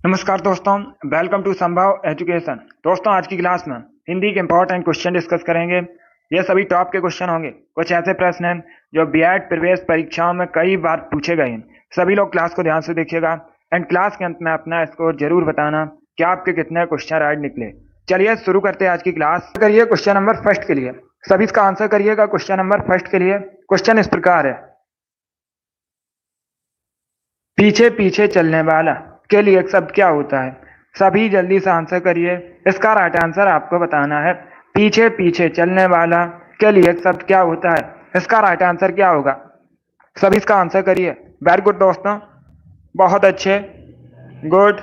नमस्कार दोस्तों, welcome to संभव एजुकेशन। दोस्तों, आज की क्लास में हिंदी के इंपॉर्टेंट क्वेश्चन डिस्कस करेंगे। ये सभी टॉप के क्वेश्चन होंगे। कुछ ऐसे प्रश्न हैं जो बीएड प्रवेश परीक्षाओं में कई बार पूछे गए हैं। सभी लोग क्लास को ध्यान से देखिएगा एंड क्लास के अंत में अपना स्कोर जरूर बताना कि आपके कितने क्वेश्चन राइट निकले। चलिए शुरू करते हैं आज की क्लास। करिए क्वेश्चन नंबर फर्स्ट के लिए, सभी इसका आंसर करिएगा। क्वेश्चन नंबर फर्स्ट के लिए क्वेश्चन इस प्रकार है, पीछे पीछे चलने वाला के लिए एक शब्द क्या होता है? सभी जल्दी से आंसर करिए, इसका राइट आंसर आपको बताना है। पीछे पीछे चलने वाला के लिए एक शब्द क्या होता है? इसका राइट आंसर क्या होगा? सभी इसका आंसर करिए। वेरी गुड दोस्तों, बहुत अच्छे, गुड।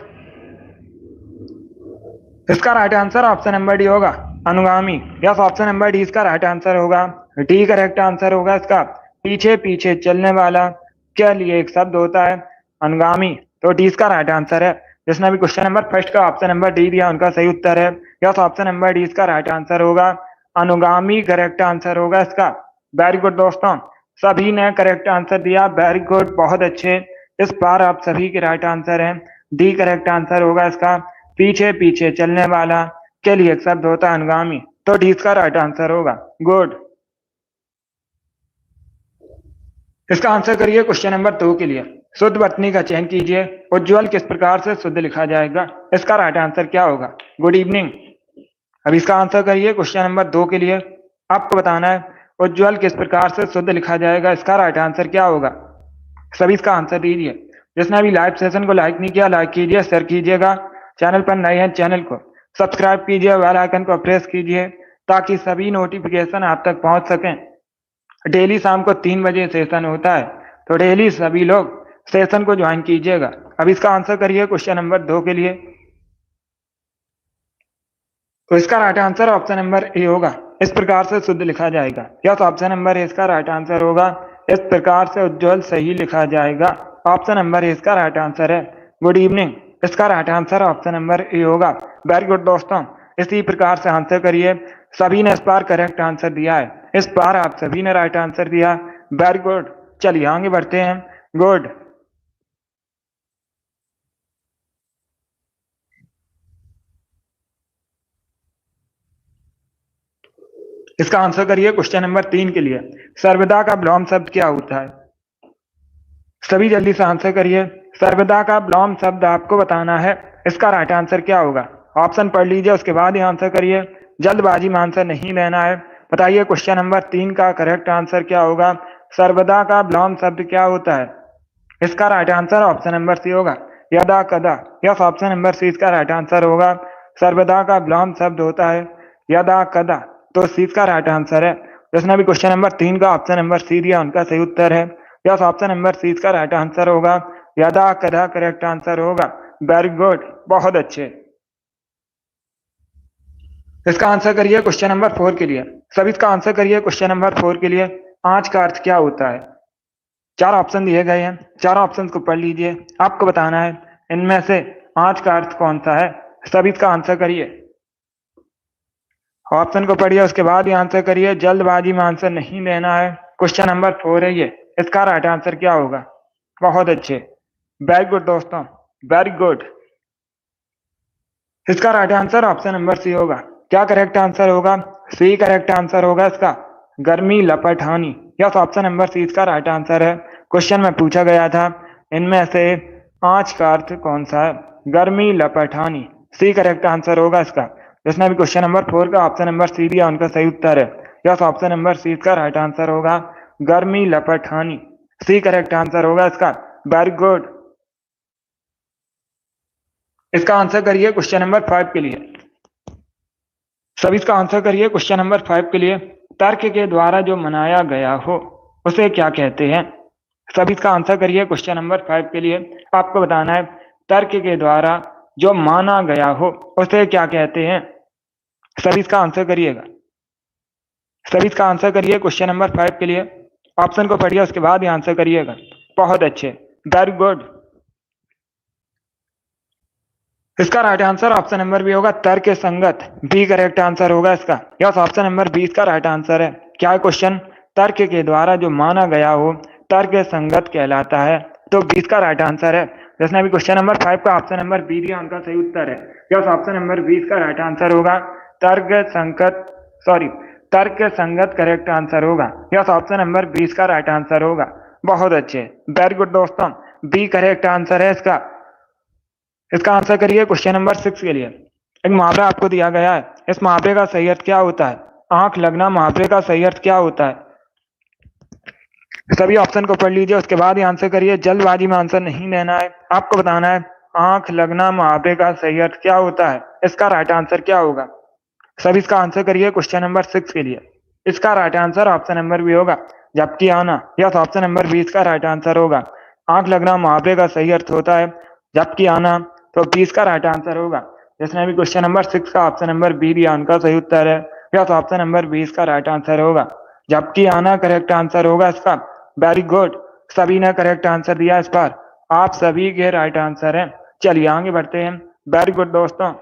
इसका right answer option number D होगा, अनुगामी। यस, ऑप्शन नंबर डी इसका राइट आंसर होगा। डी करेक्ट आंसर होगा इसका। पीछे पीछे चलने वाला के लिए एक शब्द होता है अनुगामी, तो डी इसका राइट आंसर है। जिसने भी क्वेश्चन नंबर फर्स्ट का ऑप्शन नंबर डी दिया उनका सही उत्तर है। यस, ऑप्शन नंबर डी इसका राइट आंसर होगा, अनुगामी करेक्ट आंसर होगा इसका। वेरी गुड दोस्तों, सभी ने करेक्ट आंसर दिया। वेरी गुड, बहुत अच्छे। इस बार आप सभी के राइट आंसर है, डी करेक्ट आंसर होगा इसका। पीछे पीछे चलने वाला के लिए एक शब्द होता है अनुगामी, तो डी इसका राइट आंसर होगा। गुड। इसका आंसर करिए क्वेश्चन नंबर 2 के लिए। शुद्ध वर्तनी का चयन कीजिए। उज्ज्वल किस प्रकार से शुद्ध लिखा जाएगा? इसका राइट आंसर क्या होगा? Good evening. अब इसका आंसर करिए क्वेश्चन नंबर 2 के लिए। आपको बताना है उज्ज्वल किस प्रकार से शुद्ध लिखा जाएगा, इसका राइट आंसर क्या होगा? सभी इसका आंसर दीजिए। जिसने अभी लाइव सेशन को लाइक नहीं किया, लाइक कीजिए, शेयर कीजिएगा। चैनल पर नए हैं, चैनल को सब्सक्राइब कीजिए, बेल आइकन को प्रेस कीजिए ताकि सभी नोटिफिकेशन आप तक पहुंच सकें। डेली शाम को 3 बजे सेशन होता है, तो डेली सभी लोग सेशन को ज्वाइन कीजिएगा। अब इसका आंसर करिए क्वेश्चन नंबर 2 के लिए। तो इसका right answer option number A होगा, इस प्रकार से शुद्ध लिखा जाएगा। यस, ऑप्शन नंबर ए इसका राइट आंसर होगा, इस प्रकार से उज्ज्वल सही लिखा जाएगा। ऑप्शन नंबर ए इसका राइट आंसर है। Good evening. इसका right answer option number A होगा। वेरी गुड दोस्तों, इसी प्रकार से आंसर करिए। सभी ने इस बार करेक्ट आंसर दिया है, इस बार आप सभी ने राइट आंसर दिया। Very good. चलिए आगे बढ़ते हैं। गुड। इसका आंसर करिए क्वेश्चन नंबर 3 के लिए। सर्वदा का विलोम शब्द क्या होता है? सभी जल्दी से आंसर करिए। सर्वदा का विलोम शब्द आपको बताना है, इसका राइट आंसर क्या होगा? ऑप्शन पढ़ लीजिए, उसके बाद ही आंसर करिए। जल्दबाजी में आंसर नहीं देना है। बताइए क्वेश्चन नंबर 3 का करेक्ट आंसर क्या होगा? सर्वदा का विलोम शब्द क्या होता है? इसका right answer option number C होगा, यदा कदा। यस, ऑप्शन नंबर सी इसका राइट आंसर होगा। सर्वदा का विलोम शब्द होता है यदा कदा, तो सी इसका राइट आंसर है। जिसने भी क्वेश्चन नंबर 3 का ऑप्शन नंबर सी दिया उनका सही उत्तर है। यस, ऑप्शन नंबर सी इसका राइट आंसर होगा, यदा कदा करेक्ट आंसर होगा। वेरी गुड, बहुत अच्छे। इसका आंसर करिए क्वेश्चन नंबर 4 के लिए। सभी इसका आंसर करिए क्वेश्चन नंबर 4 के लिए। आंच का अर्थ क्या होता है? 4 ऑप्शन दिए गए हैं, 4 ऑप्शन को पढ़ लीजिए। आपको बताना है इनमें से आंच का अर्थ कौन सा है। सभी इसका आंसर करिए। ऑप्शन को पढ़िए, उसके बाद ही आंसर करिए। जल्दबाजी में आंसर नहीं देना है। क्वेश्चन नंबर 4 है ये, इसका राइट आंसर क्या होगा? बहुत अच्छे, वेरी गुड दोस्तों, वेरी गुड। इसका right answer option number C होगा। क्या करेक्ट आंसर होगा? सी करेक्ट आंसर होगा इसका, गर्मी लपटहानी। यस, ऑप्शन नंबर सी इसका राइट आंसर है। क्वेश्चन में पूछा गया था इनमें से आंच का अर्थ कौन सा है? गर्मी लपटहानी, सी करेक्ट आंसर होगा इसका। जिसने भी क्वेश्चन नंबर 4 का ऑप्शन नंबर सी दिया उनका सही उत्तर है। यस, ऑप्शन नंबर सी इसका राइट आंसर होगा, गर्मी लपटहानी, सी करेक्ट आंसर होगा इसका। Very good. इसका आंसर करिए क्वेश्चन नंबर 5 के लिए। सभी इसका आंसर करिए क्वेश्चन नंबर 5 के लिए। तर्क के द्वारा जो मनाया गया हो उसे क्या कहते हैं? सभी इसका आंसर करिए क्वेश्चन नंबर 5 के लिए। आपको बताना है तर्क के द्वारा जो माना गया हो उसे क्या कहते हैं। सभी इसका आंसर करिएगा। सभी इसका आंसर करिए क्वेश्चन नंबर 5 के लिए। ऑप्शन को पढ़िए, उसके बाद ही आंसर करिएगा। बहुत अच्छे, वेरी गुड। इसका right answer option number B होगा, तर्क संगत। बी करेक्ट आंसर होगा इसका। यस, ऑप्शन नंबर बी इसका राइट आंसर है। क्या है क्वेश्चन? तर्क के द्वारा जो माना गया हो तर्क संगत कहलाता है, तो बी इसका राइट आंसर है। जिसने भी क्वेश्चन नंबर 5 का ऑप्शन नंबर बी दिया उनका सही उत्तर है। यस, ऑप्शन नंबर 20 का राइट आंसर होगा तर्क संगत करेक्ट आंसर होगा। यस, ऑप्शन नंबर 20 का राइट आंसर होगा। बहुत अच्छे, वेरी गुड दोस्तों, बी करेक्ट आंसर है इसका। इसका आंसर करिए क्वेश्चन नंबर 6 के लिए। एक मुहावरा आपको दिया गया है, इस मुहावरे का सही अर्थ क्या होता है? आंख लगना मुहावरे का सही अर्थ क्या होता है? सभी ऑप्शन को पढ़ लीजिए, उसके बाद ही आंसर करिए। जल्दबाजी में आंसर नहीं देना है, आपको बताना है आंख लगना मुहावरे का सही अर्थ क्या होता है, इसका राइट आंसर क्या होगा। सभी इसका आंसर करिए क्वेश्चन नंबर 6 के लिए। इसका right answer option number B होगा, झपकी आना। यस, ऑप्शन नंबर 20 का राइट आंसर होगा। आंख लगना मुहावरे का सही अर्थ होता है झपकी आना, तो 20 का राइट आंसर होगा। जिसने भी क्वेश्चन नंबर 6 का ऑप्शन नंबर बी दिया उनका सही उत्तर है। यस, ऑप्शन नंबर 20 का राइट आंसर होगा। झपकी आना करेक्ट आंसर होगा इसका। वेरी गुड, सभी ने करेक्ट आंसर दिया इस बार, आप सभी के राइट आंसर हैं। चलिए आगे बढ़ते हैं। वेरी गुड दोस्तों,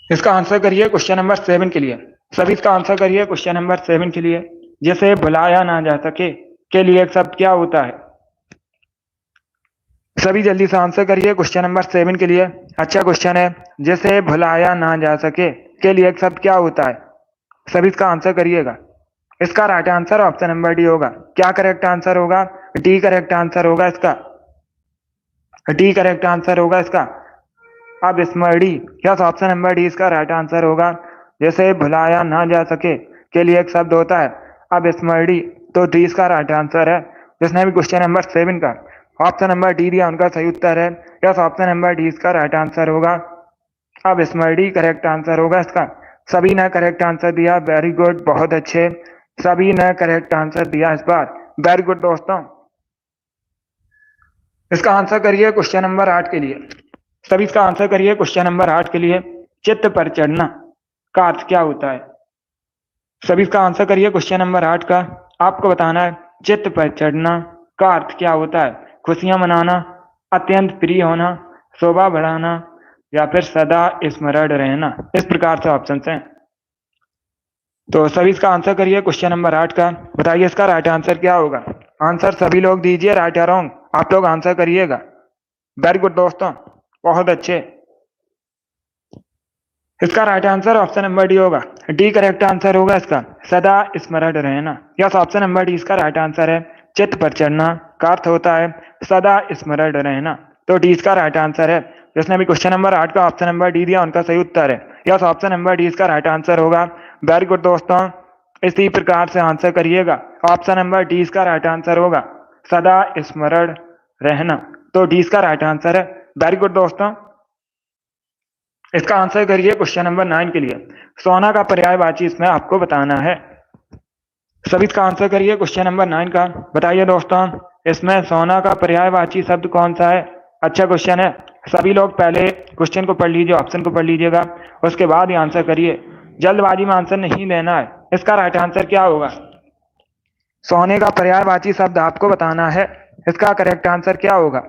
इसका आंसर करिए क्वेश्चन नंबर 7 के लिए। सभी इसका आंसर करिए क्वेश्चन नंबर 7 के लिए। जिसे भुलाया ना जा सके के लिए एक शब्द क्या होता है? सभी जल्दी से आंसर करिए क्वेश्चन नंबर 7 के लिए। अच्छा क्वेश्चन है, जिसे भुलाया ना जा सके के लिए एक शब्द क्या होता है? सभी इसका आंसर करिएगा। इसका right answer option number D होगा। क्या करेक्ट आंसर होगा? डी करेक्ट आंसर होगा इसका। डी करेक्ट आंसर होगा इसका। अब स्मृति, यस, ऑप्शन नंबर डी इसका राइट आंसर होगा। जैसे भुलाया ना जा सके के लिए एक शब्द होता है अब स्मृति, तो डी इसका राइट आंसर है। जिसने भी क्वेश्चन नंबर 7 का ऑप्शन नंबर डी दिया उनका सही उत्तर है। यस, ऑप्शन नंबर डी इसका राइट आंसर होगा। अब स्मृति करेक्ट आंसर होगा इसका। सभी ने करेक्ट आंसर दिया, वेरी गुड, बहुत अच्छे, सभी ने करेक्ट आंसर दिया इस बार। वेरी गुड दोस्तों, इसका आंसर करिए क्वेश्चन नंबर 8 के लिए। सभी इसका आंसर करिए क्वेश्चन नंबर 8 के लिए। चित्त पर चढ़ना का अर्थ क्या होता है? सभी इसका आंसर करिए क्वेश्चन नंबर 8 का। आपको बताना है चित्त पर चढ़ना का अर्थ क्या होता है। खुशियां मनाना, अत्यंत प्रिय होना, शोभा बढ़ाना, या फिर सदा स्मरण रहना। इस प्रकार से ऑप्शन हैं। तो सभी इसका आंसर करिए क्वेश्चन नंबर 8 का। बताइए इसका राइट आंसर क्या होगा। आंसर सभी लोग दीजिए, राइट या रॉन्ग आप लोग आंसर करिएगा। वेरी गुड दोस्तों, बहुत अच्छे। इसका right answer option number D होगा। डी करेक्ट आंसर होगा इसका, सदा स्मरण रहना। यस, ऑप्शन नंबर डी इसका राइट आंसर है। चित्त पर चढ़ना का अर्थ होता है सदा स्मरण रहना, तो डी इसका राइट आंसर है। जिसने भी क्वेश्चन नंबर 8 का ऑप्शन नंबर डी दिया उनका सही उत्तर है। यस, ऑप्शन नंबर डी इसका राइट आंसर होगा। वेरी गुड दोस्तों, इसी प्रकार से आंसर करिएगा। ऑप्शन नंबर डी इसका राइट आंसर होगा, सदा स्मरण रहना, तो डी इसका राइट आंसर है। वेरी गुड दोस्तों, इसका आंसर करिए क्वेश्चन नंबर 9 के लिए। सोना का पर्यायवाची इसमें आपको बताना है। सभी इसका आंसर करिए क्वेश्चन नंबर 9 का। बताइए दोस्तों, इसमें सोना का पर्यायवाची शब्द कौन सा है? अच्छा क्वेश्चन है, सभी लोग पहले क्वेश्चन को पढ़ लीजिए, ऑप्शन को पढ़ लीजिएगा, उसके बाद ही आंसर करिए। जल्दबाजी में आंसर नहीं देना है। इसका राइट आंसर क्या होगा? सोने का पर्यायवाची शब्द आपको बताना है, इसका करेक्ट आंसर क्या होगा?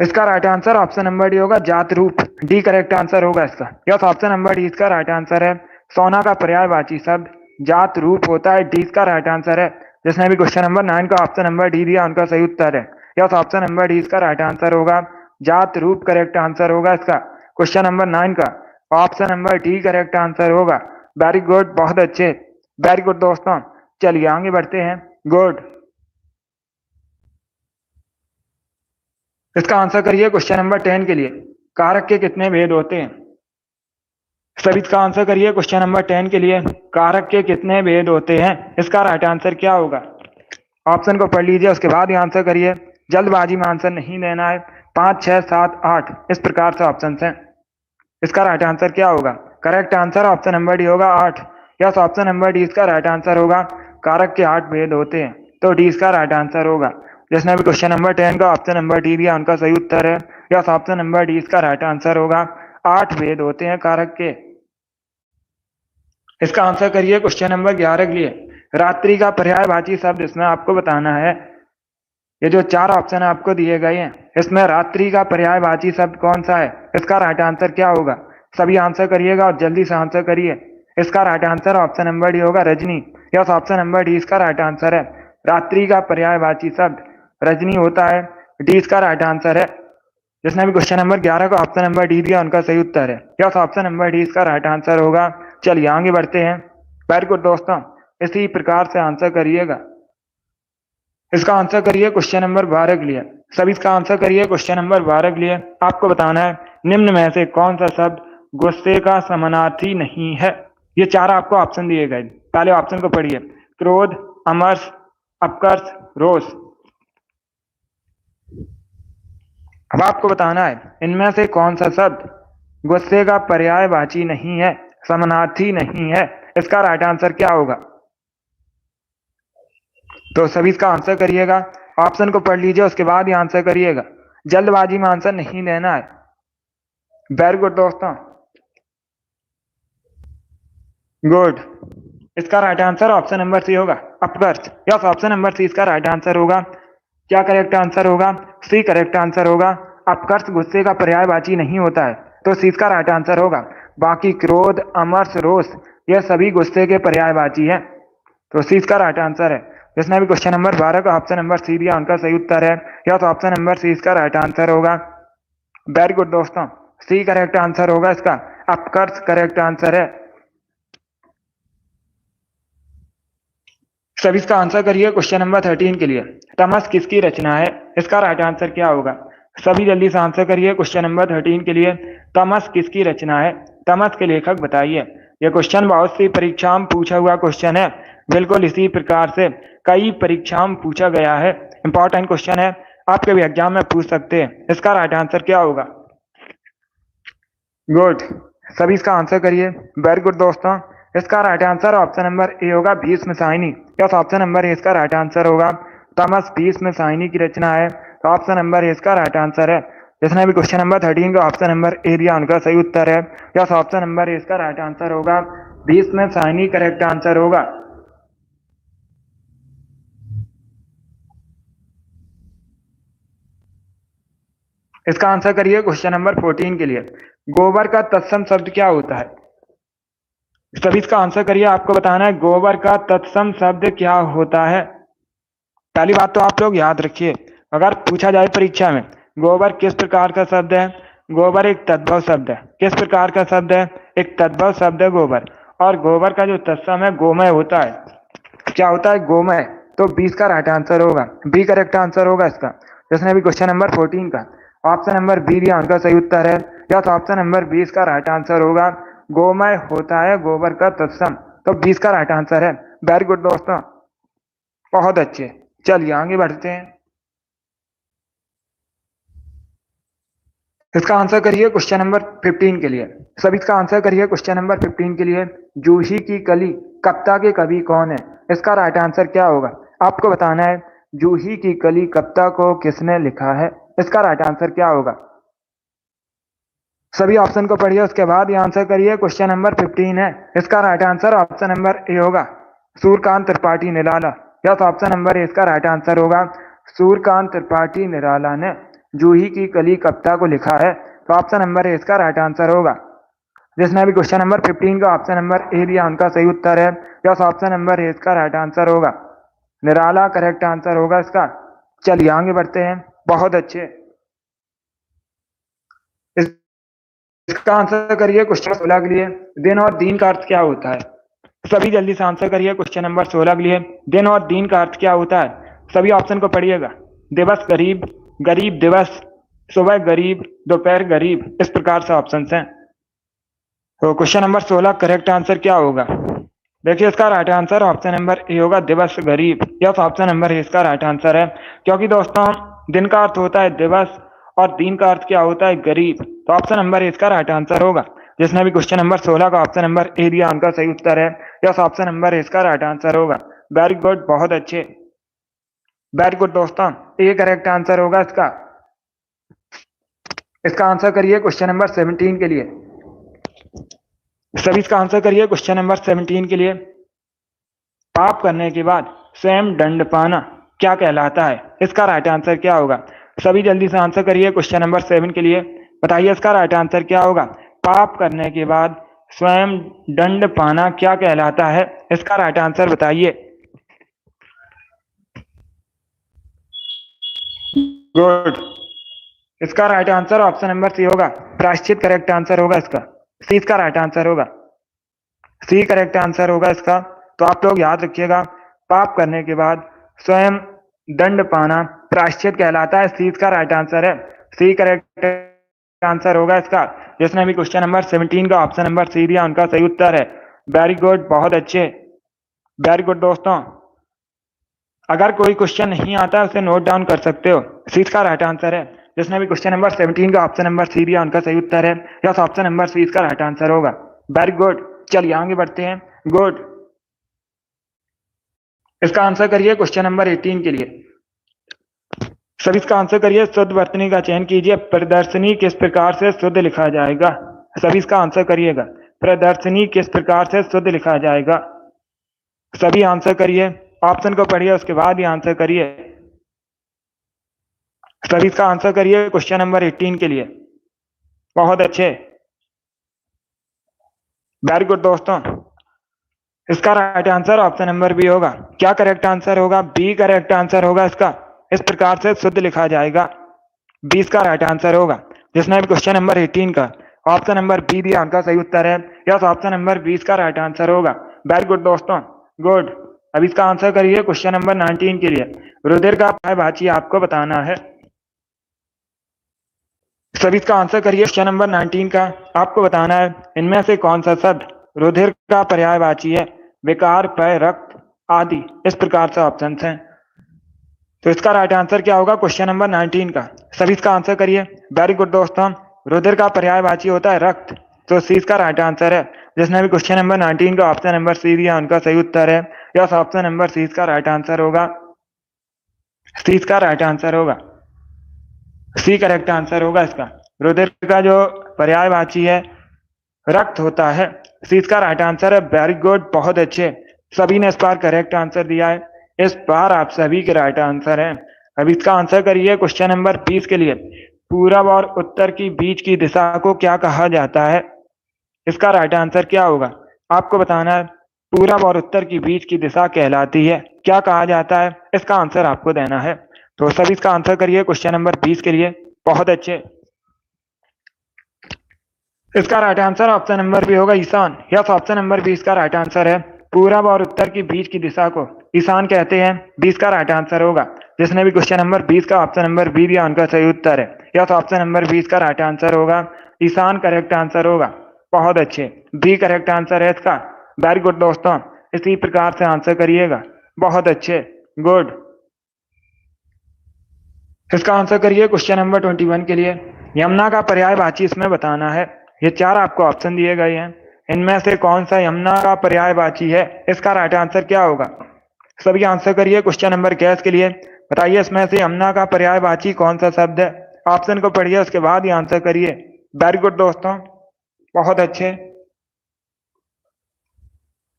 इसका right answer option number D होगा, जात रूप। डी करेक्ट आंसर होगा इसका। यस, ऑप्शन नंबर डी इसका राइट आंसर है। सोना का पर्यायवाची शब्द जात रूप होता है, डी इसका राइट आंसर है। जिसने भी क्वेश्चन नंबर 9 का ऑप्शन नंबर डी दिया उनका सही उत्तर है। यस, ऑप्शन नंबर डी इसका राइट आंसर होगा। जात रूप करेक्ट आंसर होगा इसका। क्वेश्चन नंबर 9 का option number D correct answer होगा। वेरी गुड, बहुत अच्छे, वेरी गुड दोस्तों। चलिए आगे बढ़ते हैं। गुड, इसका आंसर करिए क्वेश्चन नंबर 10 के लिए। कारक के कितने भेद होते हैं? सभी इसका आंसर करिए क्वेश्चन नंबर 10 के लिए। कारक के कितने भेद होते हैं, इसका राइट आंसर क्या होगा? ऑप्शन को पढ़ लीजिए, उसके बाद ही आंसर करिए। जल्दबाजी में आंसर नहीं देना है। 5, 6, 7, 8 इस प्रकार से ऑप्शन हैं। इसका राइट आंसर क्या होगा? Correct answer option number D होगा, 8। यस, ऑप्शन नंबर डी इसका राइट आंसर होगा। कारक के 8 भेद होते हैं, तो डी इसका राइट आंसर होगा। जिसने भी क्वेश्चन नंबर 10 का ऑप्शन नंबर डी दिया उनका सही उत्तर है। यस, ऑप्शन नंबर डी इसका राइट आंसर होगा। 8 भेद होते हैं कारक के। इसका आंसर करिए क्वेश्चन नंबर 11 के लिए। रात्रि का पर्यायवाची शब्द इसमें आपको बताना है। ये जो 4 ऑप्शन आपको दिए गए हैं, इसमें रात्रि का पर्यायवाची शब्द कौन सा है? इसका राइट आंसर क्या होगा? सभी आंसर करिएगा और जल्दी से आंसर करिए। इसका right answer option number D होगा, Rajni. Yes, option number D इसका राइट आंसर है। रात्रि का पर्यायवाची शब्द रजनी होता है। डी इसका राइट आंसर है। जिसने भी क्वेश्चन नंबर 11 को ऑप्शन नंबर डी दिया उनका सही उत्तर है। यस, ऑप्शन नंबर डी इसका राइट आंसर होगा। चलिए आगे बढ़ते हैं। वेरी गुड दोस्तों, इसी प्रकार से आंसर करिएगा। इसका आंसर करिए क्वेश्चन नंबर 12 के लिए। सभी इसका आंसर करिए क्वेश्चन नंबर 12 के लिए। आपको बताना है निम्न में से कौन सा शब्द गुस्से का समानार्थी नहीं है। ये चार आपको ऑप्शन दिए गए। पहले ऑप्शन को पढ़िए। क्रोध, अमर्ष, अपकर्ष, रोष। अब आपको बताना है इनमें से कौन सा शब्द गुस्से का पर्यायवाची नहीं है, समानार्थी नहीं है। इसका राइट आंसर क्या होगा? तो सभी इसका आंसर करिएगा। ऑप्शन को पढ़ लीजिए, उसके बाद ही आंसर करिएगा। जल्दबाजी में आंसर नहीं देना है। वेरी गुड दोस्तों, गुड। इसका right answer option number C होगा, अपकर्ष। यस, ऑप्शन नंबर सी इसका राइट आंसर होगा। क्या करेक्ट आंसर होगा? सी करेक्ट आंसर होगा। अपकर्ष गुस्से का पर्यायवाची नहीं होता है, तो सी इसका राइट आंसर होगा। बाकी क्रोध, अमर्ष, रोष यह सभी गुस्से के पर्यायवाची है, तो सी इसका राइट आंसर है। जिसने भी क्वेश्चन नंबर 12 का ऑप्शन नंबर सी दिया उनका सही उत्तर है। या तो ऑप्शन नंबर सी इसका राइट आंसर होगा। वेरी गुड दोस्तों, सी करेक्ट आंसर होगा इसका। अपकर्ष करेक्ट आंसर है। सभी इसका आंसर करिए क्वेश्चन नंबर 13 के लिए। तमस किसकी रचना है? इसका राइट आंसर क्या होगा? सभी जल्दी से आंसर करिए क्वेश्चन नंबर 13 के लिए। तमस किसकी रचना है? तमस के लेखक बताइए। यह क्वेश्चन बहुत सी परीक्षाओं में पूछा हुआ क्वेश्चन है। बिल्कुल इसी प्रकार से कई परीक्षाओं में पूछा गया है। इंपॉर्टेंट क्वेश्चन है, आपके भी एग्जाम में पूछ सकते हैं। इसका राइट आंसर क्या होगा? गुड, सभी इसका आंसर करिए। वेरी गुड दोस्तों, इसका right answer option number A होगा, Bhishma Sahni. Yes, option number A इसका राइट आंसर होगा। तमस भीष्म साहिनी की रचना है, तो ऑप्शन नंबर ए इसका राइट आंसर है। जिसने भी क्वेश्चन नंबर 13 का ऑप्शन नंबर ए दिया उनका सही उत्तर है। यस, ऑप्शन नंबर ए इसका राइट आंसर होगा। भीष्म साहिनी करेक्ट आंसर होगा। इसका आंसर करिए क्वेश्चन नंबर 14 के लिए। गोबर का तत्सम शब्द क्या होता है? सभी इसका आंसर करिए। आपको बताना है गोबर का तत्सम शब्द क्या होता है। पहली बात तो आप लोग याद रखिए, अगर पूछा जाए परीक्षा में गोबर किस प्रकार का शब्द है, गोबर एक तद्भव शब्द है। किस प्रकार का शब्द है? एक तद्भव शब्द है गोबर। और गोबर का जो तत्सम है गोमय होता है। क्या होता है? गोमय। तो 20 का राइट आंसर होगा, बी करेक्ट आंसर होगा इसका। जिसने भी क्वेश्चन नंबर 14 का ऑप्शन नंबर बी दिया उनका सही उत्तर है। या तो ऑप्शन नंबर 20 का राइट आंसर होगा। गोमय होता है गोबर का तत्सम, तो 20 का राइट आंसर है। वेरी गुड दोस्तों, बहुत अच्छे। चलिए आगे बढ़ते हैं। इसका आंसर करिए क्वेश्चन नंबर 15 के लिए। सभी इसका आंसर करिए क्वेश्चन नंबर 15 के लिए। जूही की कली कविता के कवि कौन है? इसका राइट आंसर क्या होगा? आपको बताना है जूही की कली कविता को किसने लिखा है। इसका राइट आंसर क्या होगा? सभी ऑप्शन को पढ़िए, उसके बाद ये आंसर करिए। क्वेश्चन नंबर 15 है, इसका right answer option number A होगा, Suryakant Tripathi Nirala. Yes, option number A इसका राइट आंसर होगा। सूर्यकांत त्रिपाठी निराला ने जूही की कली कविता को लिखा है, तो ऑप्शन नंबर ए इसका राइट आंसर होगा। जिसने भी क्वेश्चन नंबर 15 का ऑप्शन नंबर ए दिया उनका सही उत्तर है। यस, ऑप्शन नंबर ए इसका राइट आंसर होगा। निराला करेक्ट आंसर होगा इसका। चलिए आगे बढ़ते हैं। बहुत अच्छे। इसका आंसर करिए क्वेश्चन 16 के लिए। दिन और दीन का अर्थ क्या होता है? सभी जल्दी से आंसर करिए क्वेश्चन नंबर 16 के लिए। दिन और दीन का अर्थ क्या होता है? सभी ऑप्शन को पढ़िएगा। दिवस गरीब, गरीब दिवस, सुबह गरीब, दोपहर गरीब, इस प्रकार से ऑप्शन हैं। तो क्वेश्चन नंबर 16 करेक्ट आंसर क्या होगा? देखिए इसका right answer option number A होगा, दिवस गरीब। यस, ऑप्शन नंबर ए इसका राइट आंसर है। क्योंकि दोस्तों दिन का अर्थ होता है दिवस और दीन का अर्थ क्या होता है? गरीब। तो ऑप्शन नंबर ए इसका राइट आंसर होगा। जिसने भी क्वेश्चन नंबर 16 का ऑप्शन नंबर ए दिया उनका सही उत्तर है। यस, ऑप्शन नंबर ए इसका राइट आंसर होगा। वेरी गुड, बहुत अच्छे। वेरी गुड दोस्तों, ए करेक्ट आंसर होगा इसका। इसका आंसर करिए क्वेश्चन नंबर 17 के लिए। सभी इसका आंसर करिए क्वेश्चन नंबर 17 के लिए। पाप करने के बाद स्वयं दंड पाना क्या कहलाता है? इसका राइट आंसर क्या होगा? सभी जल्दी से आंसर करिए क्वेश्चन नंबर 7 के लिए। बताइए इसका राइट आंसर क्या होगा? पाप करने के बाद स्वयं दंड पाना क्या कहलाता है? इसका राइट आंसर बताइए। गुड। इसका right answer option number C होगा, प्रायश्चित करेक्ट आंसर होगा इसका। सी इसका राइट आंसर होगा, सी करेक्ट आंसर होगा इसका। तो आप लोग याद रखिएगा, पाप करने के बाद स्वयं दंड पाना प्रायश्चित कहलाता है। सी इसका राइट आंसर है, सी करेक्ट आंसर होगा इसका। जिसने भी क्वेश्चन नंबर 17 का ऑप्शन नंबर सी दिया उनका सही उत्तर है। वेरी गुड, बहुत अच्छे, वेरी गुड दोस्तों। अगर कोई क्वेश्चन नहीं आता है उसे नोट डाउन कर सकते हो। सी इसका राइट आंसर है। जिसने भी क्वेश्चन नंबर 17 का ऑप्शन नंबर सी दिया उनका सही उत्तर है। यस, ऑप्शन नंबर सी इसका राइट आंसर होगा। वेरी गुड, चलिए आगे बढ़ते हैं। गुड। इसका आंसर करिए क्वेश्चन नंबर 18 के लिए। सभी इसका आंसर करिए। शुद्ध वर्तनी का चयन कीजिए। प्रदर्शनी किस प्रकार से शुद्ध लिखा जाएगा? सभी इसका आंसर करिएगा। प्रदर्शनी किस प्रकार से शुद्ध लिखा जाएगा? सभी आंसर करिए, ऑप्शन को पढ़िए उसके बाद ही आंसर करिए। सभी इसका आंसर करिए क्वेश्चन नंबर 18 के लिए। बहुत अच्छे, वेरी गुड दोस्तों। इसका right answer option number B होगा। क्या करेक्ट आंसर होगा? बी करेक्ट आंसर होगा इसका। इस प्रकार से शुद्ध लिखा जाएगा, बी इसका राइट आंसर होगा। जिसने भी क्वेश्चन नंबर 18 का ऑप्शन नंबर बी दिया उनका सही उत्तर है। यस, ऑप्शन नंबर बी इसका राइट आंसर होगा। वेरी गुड दोस्तों, गुड। अब इसका आंसर करिए क्वेश्चन नंबर 19 के लिए। रुधिर का पर्यायवाची आपको बताना है। सभी इसका आंसर करिए। क्वेश्चन नंबर 19 का आपको बताना है इनमें से कौन सा शब्द रुधिर का पर्यायवाची है? विकार, पय, रक्त आदि, इस प्रकार से ऑप्शन हैं। तो इसका राइट आंसर क्या होगा क्वेश्चन नंबर 19 का? सभी इसका आंसर करिए। वेरी गुड दोस्तों, रुधिर का पर्यायवाची होता है रक्त, तो सी इसका राइट आंसर है। जिसने भी क्वेश्चन नंबर 19 का ऑप्शन नंबर सी दिया उनका सही उत्तर है। यस, ऑप्शन नंबर सी इसका राइट आंसर होगा, सी इसका राइट आंसर होगा, सी करेक्ट आंसर होगा इसका। रुधिर का जो पर्यायवाची है रक्त होता है। सी इसका राइट आंसर है। वेरी गुड, बहुत अच्छे, सभी ने इस बार करेक्ट आंसर दिया है। इस बार आप सभी के राइट आंसर हैं। अब इसका आंसर करिए क्वेश्चन नंबर 20 के लिए। पूरब और उत्तर की बीच की दिशा को क्या कहा जाता है? इसका राइट आंसर क्या होगा आपको बताना है। पूरब और उत्तर की बीच की दिशा कहलाती है, क्या कहा जाता है? इसका आंसर आपको देना है। तो सभी इसका आंसर करिए क्वेश्चन नंबर 20 के लिए। बहुत अच्छे, इसका right answer option number B होगा, ईशान। यस, ऑप्शन नंबर 20 का राइट आंसर है। पूरब और उत्तर की बीच की दिशा को ईशान कहते हैं, 20 का राइट आंसर होगा। जिसने भी क्वेश्चन नंबर 20 का ऑप्शन नंबर बी दिया उनका सही उत्तर है। यस, ऑप्शन नंबर 20 का राइट आंसर होगा, ईशान करेक्ट आंसर होगा। बहुत अच्छे, बी करेक्ट आंसर है इसका। वेरी गुड दोस्तों, इसी प्रकार से आंसर करिएगा। बहुत अच्छे, गुड। इसका आंसर करिए क्वेश्चन नंबर 21 के लिए। यमुना का पर्यायवाची इसमें बताना है। ये चार आपको ऑप्शन दिए गए हैं, इनमें से कौन सा यमुना का पर्यायवाची है? इसका राइट आंसर क्या होगा? सभी आंसर करिए क्वेश्चन नंबर 21 के लिए। बताइए इसमें से यमुना का पर्यायवाची कौन सा शब्द है? ऑप्शन को पढ़िए उसके बाद ही आंसर करिए। वेरी गुड दोस्तों, बहुत अच्छे।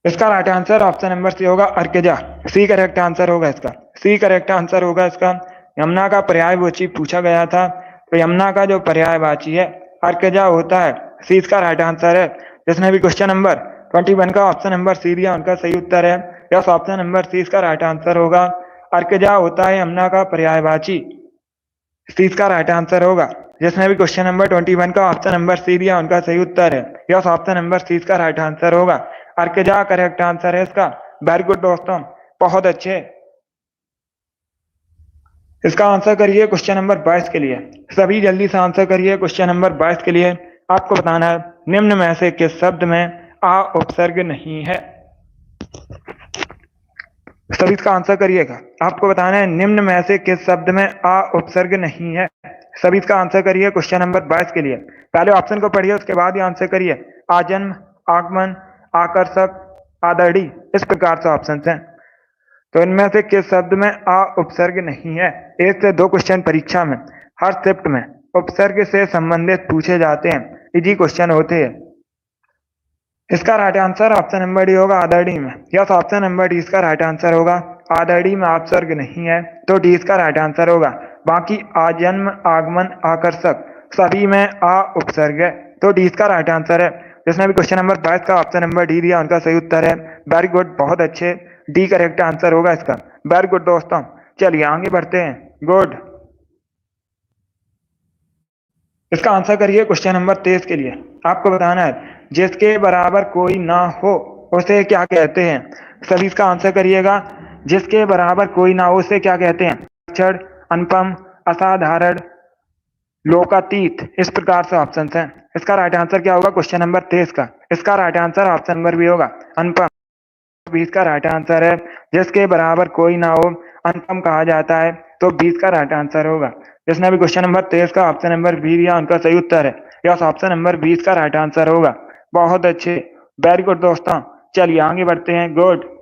इसका right answer option number C होगा, अर्कजा। सी करेक्ट आंसर होगा इसका, सी करेक्ट आंसर होगा इसका। यमुना का पर्यायवाची पूछा गया था, तो यमुना का जो पर्यायवाची है अर्कजा होता है। सी इसका राइट आंसर है। जिसने भी क्वेश्चन नंबर 21 का ऑप्शन नंबर सी दिया उनका सही उत्तर है। यस, ऑप्शन नंबर सी इसका राइट आंसर होगा। अर्कजा होता है यमुना का पर्यायवाची, सी इसका राइट आंसर होगा। जिसने भी क्वेश्चन नंबर 21 का ऑप्शन नंबर सी दिया उनका सही उत्तर है। यस, ऑप्शन नंबर सी इसका राइट आंसर होगा। अर्कजा करेक्ट आंसर है इसका। वेरी गुड दोस्तों, बहुत अच्छे। इसका आंसर करिए क्वेश्चन नंबर 22 के लिए। सभी जल्दी से आंसर करिए क्वेश्चन नंबर 22 के लिए। आपको बताना है निम्न में से किस शब्द में आ उपसर्ग नहीं है? सभी इसका आंसर करिएगा। आपको बताना है निम्न में से किस शब्द में आ उपसर्ग नहीं है। सभी इसका आंसर करिए क्वेश्चन नंबर 22 के लिए। पहले ऑप्शन को पढ़िए उसके बाद ही आंसर करिए। आजन्म, आगमन, आकर्षक, आदर्ड़ी, इस प्रकार से ऑप्शन हैं। तो इनमें से किस शब्द में आ उपसर्ग नहीं है? एक से दो क्वेश्चन परीक्षा में हर शिफ्ट में उपसर्ग से संबंधित पूछे जाते हैं, इजी क्वेश्चन होते हैं। इसका right answer option number D होगा, आदर्ड़ी में। यस, ऑप्शन नंबर डी इसका राइट आंसर होगा। आदर्ड़ी में उपसर्ग नहीं है, तो डी इसका राइट आंसर होगा। बाकी आजन्म, आगमन, आकर्षक सभी में आ उपसर्ग है, तो डी इसका राइट आंसर है। जिसने भी क्वेश्चन नंबर 22 का ऑप्शन नंबर डी दिया उनका सही उत्तर है। वेरी गुड, बहुत अच्छे, डी करेक्ट आंसर होगा इसका। वेरी गुड दोस्तों, चलिए आगे बढ़ते हैं। गुड। इसका आंसर करिए क्वेश्चन नंबर 23 के लिए। आपको बताना है जिसके बराबर कोई ना हो उसे क्या कहते हैं। सभी इसका आंसर करिएगा। जिसके बराबर कोई ना हो उसे क्या कहते हैं। अक्षर, अनुपम, असाधारण, लोकातीत, इस प्रकार से ऑप्शन हैं। इसका राइट आंसर क्या होगा क्वेश्चन नंबर 23 का। इसका right answer option number B होगा, अनुपम। 20 का राइट आंसर है। जिसके बराबर कोई ना हो अनुपम कहा जाता है, तो 20 का राइट आंसर होगा। जिसने भी क्वेश्चन नंबर 23 का ऑप्शन नंबर बी दिया उनका सही उत्तर है। यस, ऑप्शन नंबर 20 का राइट आंसर होगा। बहुत अच्छे, वेरी गुड दोस्तों। चलिए आगे बढ़ते हैं। गुड।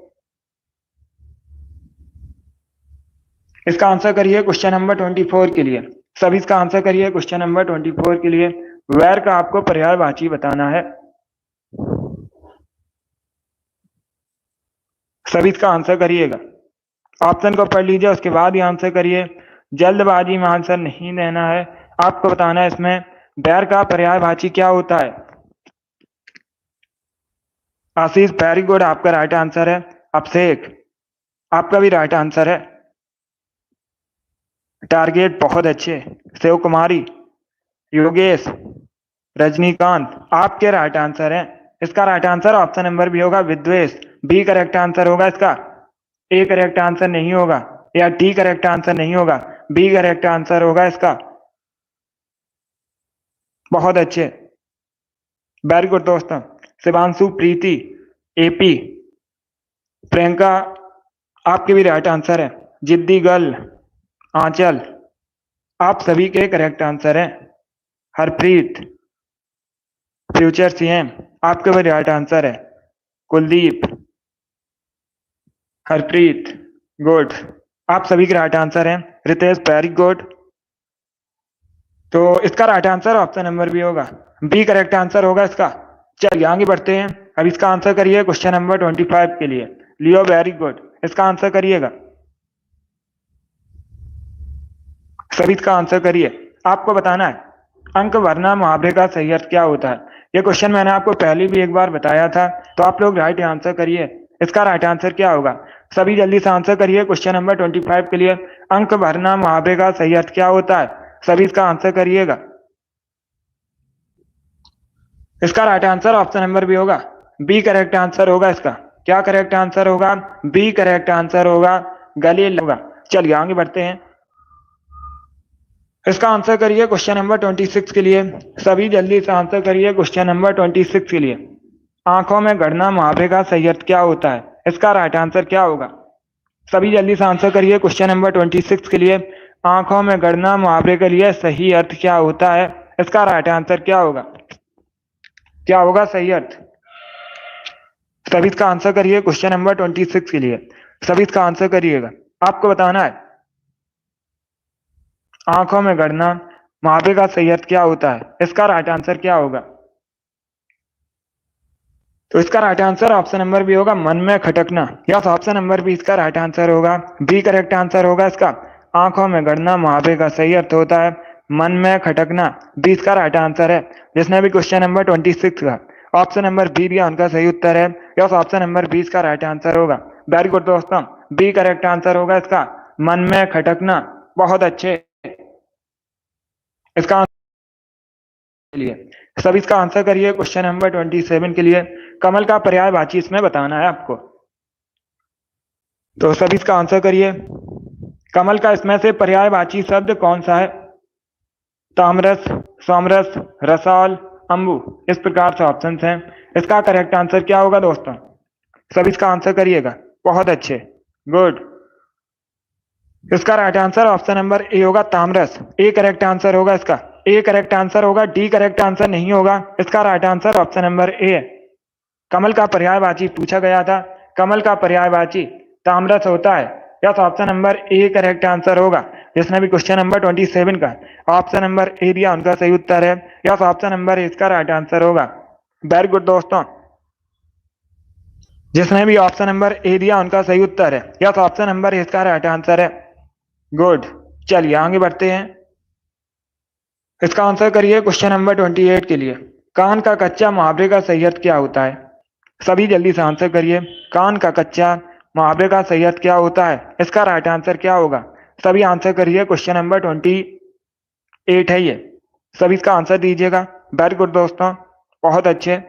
इसका आंसर करिए क्वेश्चन नंबर 24 के लिए। सभी इसका आंसर करिए क्वेश्चन नंबर 24 के लिए। वेर का आपको पर्यायवाची बताना है। सभी इसका आंसर करिएगा। ऑप्शन को पढ़ लीजिए, उसके बाद ही आंसर करिए। जल्दबाजी में आंसर नहीं देना है। आपको बताना है इसमें बैर का पर्यायवाची क्या होता है। आशीष, वेरी गुड, आपका राइट आंसर है। अभिषेक, आपका भी राइट आंसर है। टारगेट, बहुत अच्छे। शिव कुमारी, योगेश, रजनीकांत, आपके राइट आंसर है। इसका right answer option number B होगा, विद्वेष। बी करेक्ट आंसर होगा इसका। ए करेक्ट आंसर नहीं होगा, या डी करेक्ट आंसर नहीं होगा, बी करेक्ट आंसर होगा इसका। बहुत अच्छे, वेरी गुड दोस्तों। शिवांशु, प्रीति, एपी, प्रियंका, आपके भी राइट आंसर है। जिद्दी गर्ल, आंचल, आप सभी के करेक्ट आंसर हैं। हरप्रीत, फ्यूचर सीएम, आपके भी राइट आंसर है। कुलदीप, हरप्रीत, गुड, आप सभी के राइट आंसर हैं। Ritesh, very good. तो इसका right answer option number B होगा, बी करेक्ट आंसर होगा इसका। चलिए आगे बढ़ते हैं। अब इसका आंसर करिए क्वेश्चन नंबर 25 के लिए। लियो, वेरी गुड, इसका आंसर करिएगा। सभी इसका आंसर करिए। आपको बताना है अंक भरना मुहावरे का सही अर्थ क्या होता है। ये क्वेश्चन मैंने आपको पहले भी एक बार बताया था, तो आप लोग राइट आंसर करिए। इसका राइट आंसर क्या होगा। सभी जल्दी से आंसर करिए क्वेश्चन नंबर 25 के लिए। अंक भरना मुहावरे का सही अर्थ क्या होता है। सभी इसका आंसर करिएगा। इसका right answer option number B होगा, बी करेक्ट आंसर होगा इसका। क्या करेक्ट आंसर होगा, बी करेक्ट आंसर होगा, गले होगा। चलिए आगे बढ़ते हैं। इसका आंसर करिए क्वेश्चन नंबर 26 के लिए। सभी जल्दी से आंसर करिए क्वेश्चन नंबर 26 के लिए। आंखों में गड़ना मुहावरे का सही अर्थ क्या होता है। इसका राइट आंसर क्या होगा। सभी जल्दी से आंसर करिए क्वेश्चन नंबर 26 के लिए। आंखों में गड़ना मुहावरे के लिए सही अर्थ क्या होता है। इसका राइट आंसर क्या होगा। क्या होगा सही अर्थ। सभी इसका आंसर करिए क्वेश्चन नंबर 26 के लिए। सभी इसका आंसर करिएगा। आपको बताना है आंखों में गड़ना मुहावरे का सही अर्थ क्या होता है। इसका राइट आंसर क्या होगा। तो इसका right answer option number B होगा, मन में खटकना। यस, ऑप्शन नंबर बी इसका राइट आंसर होगा। बी करेक्ट आंसर होगा इसका। आंखों में गड़ना मुहावरे का सही अर्थ होता है मन में खटकना। बी इसका राइट आंसर है। जिसने भी क्वेश्चन नंबर 26 का ऑप्शन नंबर बी दिया उनका सही उत्तर है। यस, ऑप्शन नंबर 20 का राइट आंसर होगा। वेरी गुड दोस्तों, बी करेक्ट आंसर होगा इसका, मन में खटकना। बहुत अच्छे। इसका लिए सब इसका आंसर करिए क्वेश्चन नंबर 27 के लिए। कमल का पर्यायवाची इसमें बताना है आपको। तो सब इसका आंसर करिए। कमल का इसमें से पर्यायवाची शब्द कौन सा है। तामरस, सोमरस, रसाल, अंबु, इस प्रकार से ऑप्शन हैं। इसका करेक्ट आंसर क्या होगा दोस्तों। सब इसका आंसर करिएगा। बहुत अच्छे, गुड। इसका right answer option number A होगा, तामरस। ए करेक्ट आंसर होगा इसका। ए करेक्ट आंसर होगा, डी करेक्ट आंसर नहीं होगा। इसका राइट आंसर ऑप्शन नंबर ए है। कमल का पर्यायवाची पूछा गया था। कमल का पर्यायवाची तामरस होता है। Yes, option number A correct answer होगा। जिसने भी क्वेश्चन नंबर 27 का ऑप्शन नंबर ए दिया उनका सही उत्तर है। यस, ऑप्शन नंबर ए इसका राइट आंसर होगा। वेरी गुड दोस्तों। जिसने भी ऑप्शन नंबर ए दिया उनका सही उत्तर है। यस, ऑप्शन नंबर ए इसका राइट आंसर है। गुड। चलिए आगे बढ़ते हैं। इसका आंसर करिए क्वेश्चन नंबर 28 के लिए। कान का कच्चा मुहावरे का सही अर्थ क्या होता है। सभी जल्दी से आंसर करिए। कान का कच्चा मुहावरे का सही अर्थ क्या होता है। इसका राइट आंसर क्या होगा। सभी आंसर करिए। क्वेश्चन नंबर 28 है ये। सभी इसका आंसर दीजिएगा। वेरी गुड दोस्तों, बहुत अच्छे।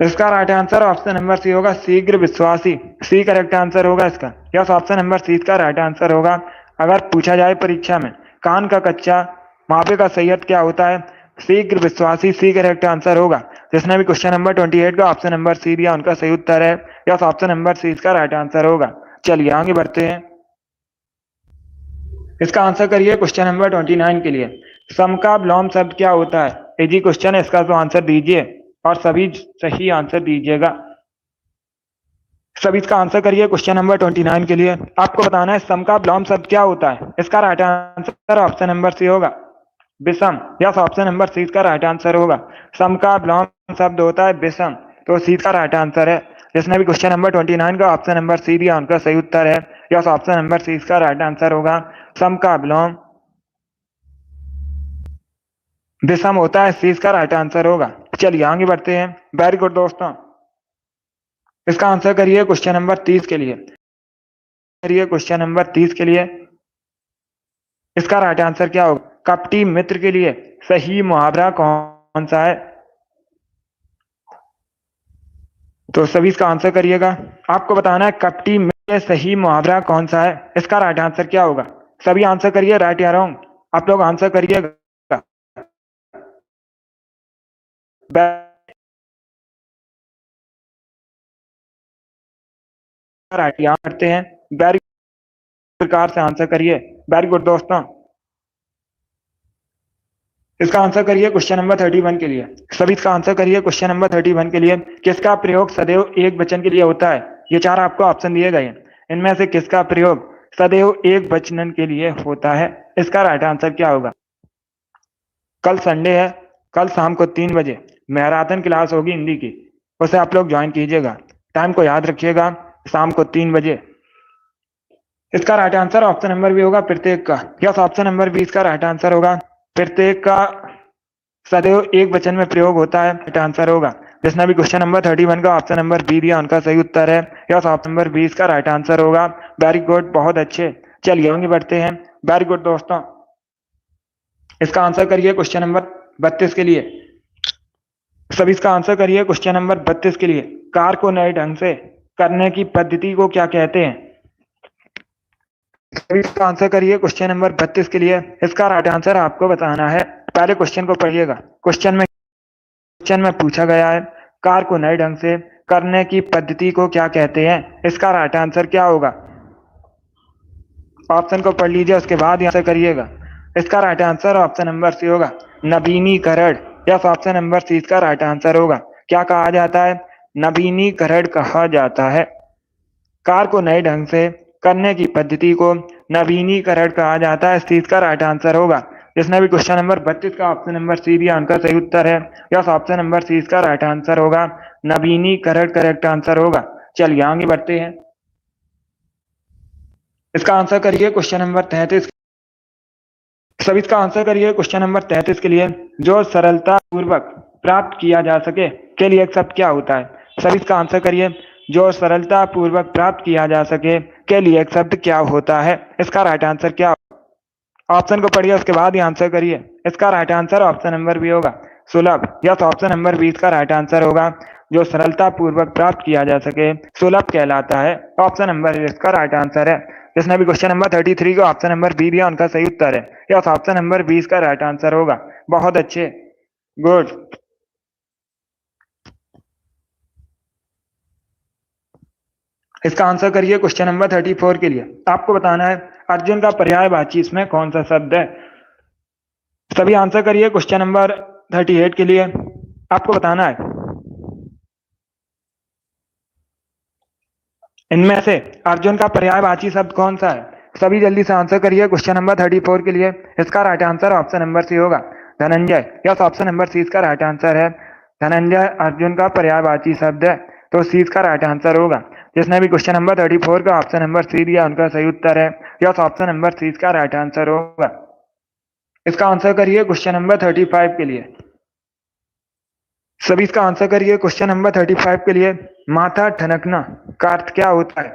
इसका right answer option number C होगा, शीघ्र विश्वासी। सी करेक्ट आंसर होगा इसका। यस, ऑप्शन नंबर सी इसका राइट आंसर होगा। अगर पूछा जाए परीक्षा में कान का कच्चा मापे का सैयद क्या होता है, शीघ्र विश्वासी। सी करेक्ट आंसर होगा। जिसने भी क्वेश्चन नंबर 28 का ऑप्शन नंबर सी दिया उनका सही उत्तर है। यस, ऑप्शन नंबर सी इसका राइट आंसर होगा। चलिए आगे बढ़ते हैं। इसका आंसर करिए क्वेश्चन नंबर 29 के लिए। सम का विलोम शब्द क्या होता है? इजी क्वेश्चन है, इसका तो आंसर दीजिए और सभी सही आंसर दीजिएगा। सभी इसका आंसर करिए क्वेश्चन नंबर 29 के लिए। आपको बताना है सम का विलोम शब्द क्या होता है। इसका right answer option number C होगा, विषम। यस, ऑप्शन नंबर सी इसका राइट आंसर होगा। सम का विलोम शब्द होता है विषम, तो सी का राइट आंसर है। जिसने भी क्वेश्चन नंबर 29 का ऑप्शन नंबर सी दिया उनका सही उत्तर है। यस, ऑप्शन नंबर सी इसका राइट आंसर होगा। सम का विलोम विषम होता है, सी इसका राइट आंसर होगा। चलिए आगे बढ़ते हैं। वेरी गुड दोस्तों, इसका आंसर करिए क्वेश्चन नंबर 30 के लिए। करिए क्वेश्चन नंबर 30 के लिए। इसका राइट आंसर क्या होगा? कपटी मित्र के लिए सही मुहावरा कौन सा है? तो सभी इसका आंसर करिएगा। आपको बताना है कपटी मित्र सही मुहावरा कौन सा है। इसका राइट आंसर क्या होगा? सभी आंसर करिए, राइट या रॉन्ग। आप लोग आंसर करिएगा। राइट यहाँ करते हैं। वेरी प्रकार से आंसर करिए। वेरी गुड दोस्तों, इसका आंसर करिए क्वेश्चन नंबर 31 के लिए। सभी इसका आंसर करिए क्वेश्चन नंबर 31 के लिए। किसका प्रयोग सदैव एक वचन के लिए होता है? ये चार आपको ऑप्शन दिए गए हैं, इनमें से किसका प्रयोग सदैव एक वचन के लिए होता है? इसका राइट आंसर क्या होगा? कल संडे है, कल शाम को 3 बजे मैराथन क्लास होगी हिंदी की, उसे आप लोग ज्वाइन कीजिएगा। टाइम को याद रखिएगा, शाम को 3 बजे। इसका right answer option number B होगा, प्रत्येक का। यस, ऑप्शन नंबर बी इसका राइट आंसर होगा। प्रत्येक का सदैव एक वचन में प्रयोग होता है, राइट आंसर होगा। जिसने भी क्वेश्चन नंबर 31 का ऑप्शन नंबर बी दिया उनका सही उत्तर है। यस, ऑप्शन नंबर बी इसका राइट आंसर होगा। वेरी गुड, बहुत अच्छे। चलिए आगे बढ़ते हैं। वेरी गुड दोस्तों, इसका आंसर करिए क्वेश्चन नंबर 32 के लिए। सभी इसका आंसर करिए क्वेश्चन नंबर 32 के लिए। कार को नए ढंग से करने की पद्धति को क्या कहते हैं? सभी इसका आंसर करिए क्वेश्चन नंबर 32 के लिए। इसका राइट आंसर आपको बताना है। पहले क्वेश्चन को पढ़िएगा। क्वेश्चन में पूछा गया है कार को नए ढंग से करने की पद्धति को क्या कहते हैं? इसका राइट आंसर क्या होगा? ऑप्शन को पढ़ लीजिए, उसके बाद आंसर करिएगा। इसका right answer option number C होगा, नवीनीकरण। यस, ऑप्शन नंबर सी इसका राइट आंसर होगा। क्या कहा जाता है? नवीनीकरण कहा जाता है। कार को नए ढंग से करने की पद्धति को नवीनीकरण कहा जाता है, इस चीज का राइट आंसर होगा। जिसने भी क्वेश्चन नंबर 32 का ऑप्शन नंबर सी दिया उनका सही उत्तर है। यस, ऑप्शन नंबर सी इसका राइट आंसर होगा। नवीनीकरण करेक्ट आंसर होगा। चलिए आगे बढ़ते हैं। इसका आंसर करिए क्वेश्चन नंबर 33। सभी इसका आंसर करिए क्वेश्चन नंबर 33 के लिए। जो सरलता पूर्वक प्राप्त किया जा सके के लिए एक शब्द क्या होता है? सभी इसका आंसर करिए। जो सरलता पूर्वक प्राप्त किया जा सके के लिए एक शब्द क्या होता है? इसका राइट आंसर क्या? ऑप्शन को पढ़िए, उसके बाद ही आंसर करिए। इसका right answer option number B होगा, सुलभ। यस, ऑप्शन नंबर 20 का राइट आंसर होगा। जो सरलता पूर्वक प्राप्त किया जा सके सुलभ कहलाता है। ऑप्शन नंबर इसका राइट आंसर है। जिसने भी क्वेश्चन नंबर 33 को ऑप्शन नंबर बी दिया उनका सही उत्तर है। यस, ऑप्शन नंबर 20 का राइट आंसर होगा। बहुत अच्छे, गुड। इसका आंसर करिए क्वेश्चन नंबर 34 के लिए। आपको बताना है अर्जुन का पर्यायवाची इसमें कौन सा शब्द है? सभी आंसर करिए क्वेश्चन नंबर 38 के लिए। आपको बताना है इनमें से अर्जुन का पर्यायवाची शब्द कौन सा है। सभी जल्दी से आंसर करिए क्वेश्चन नंबर 34 के लिए। इसका right answer option number C होगा, Dhananjay. Yes, option number C इसका राइट आंसर है। धनंजय अर्जुन का पर्यायवाची शब्द है, तो सी इसका राइट आंसर होगा। जिसने भी क्वेश्चन नंबर 34 का ऑप्शन नंबर सी दिया उनका सही उत्तर है। यस, ऑप्शन नंबर सी इसका राइट आंसर होगा। इसका आंसर करिए क्वेश्चन नंबर 35 के लिए। सभी इसका आंसर करिए क्वेश्चन नंबर 35 के लिए। माथा ठनकना का अर्थ क्या होता है?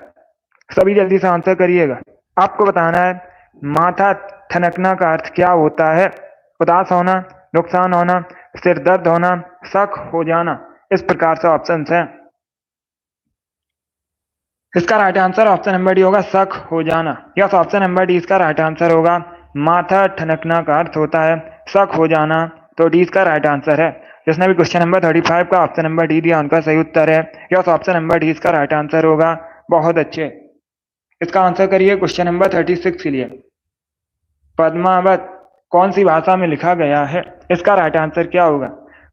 सभी जल्दी से आंसर करिएगा। आपको बताना है माथा ठनकना का अर्थ क्या होता है? उदास होना, नुकसान होना, सिर दर्द होना, शक हो जाना। इस प्रकार से ऑप्शन हैं। इसका right answer option number D होगा, शक हो जाना। यस, ऑप्शन नंबर डी इसका राइट आंसर होगा। माथा ठनकना का अर्थ होता है शक हो जाना, तो डी इसका राइट आंसर है। जिसने भी क्वेश्चन नंबर 35 का ऑप्शन नंबर डी दिया उनका सही उत्तर है। यस, ऑप्शन नंबर डी इसका राइट आंसर होगा। बहुत अच्छे। इसका आंसर करिए क्वेश्चन नंबर 36 के लिए। पद्मावत कौन सी भाषा में लिखा गया है? इसका राइट आंसर क्या होगा?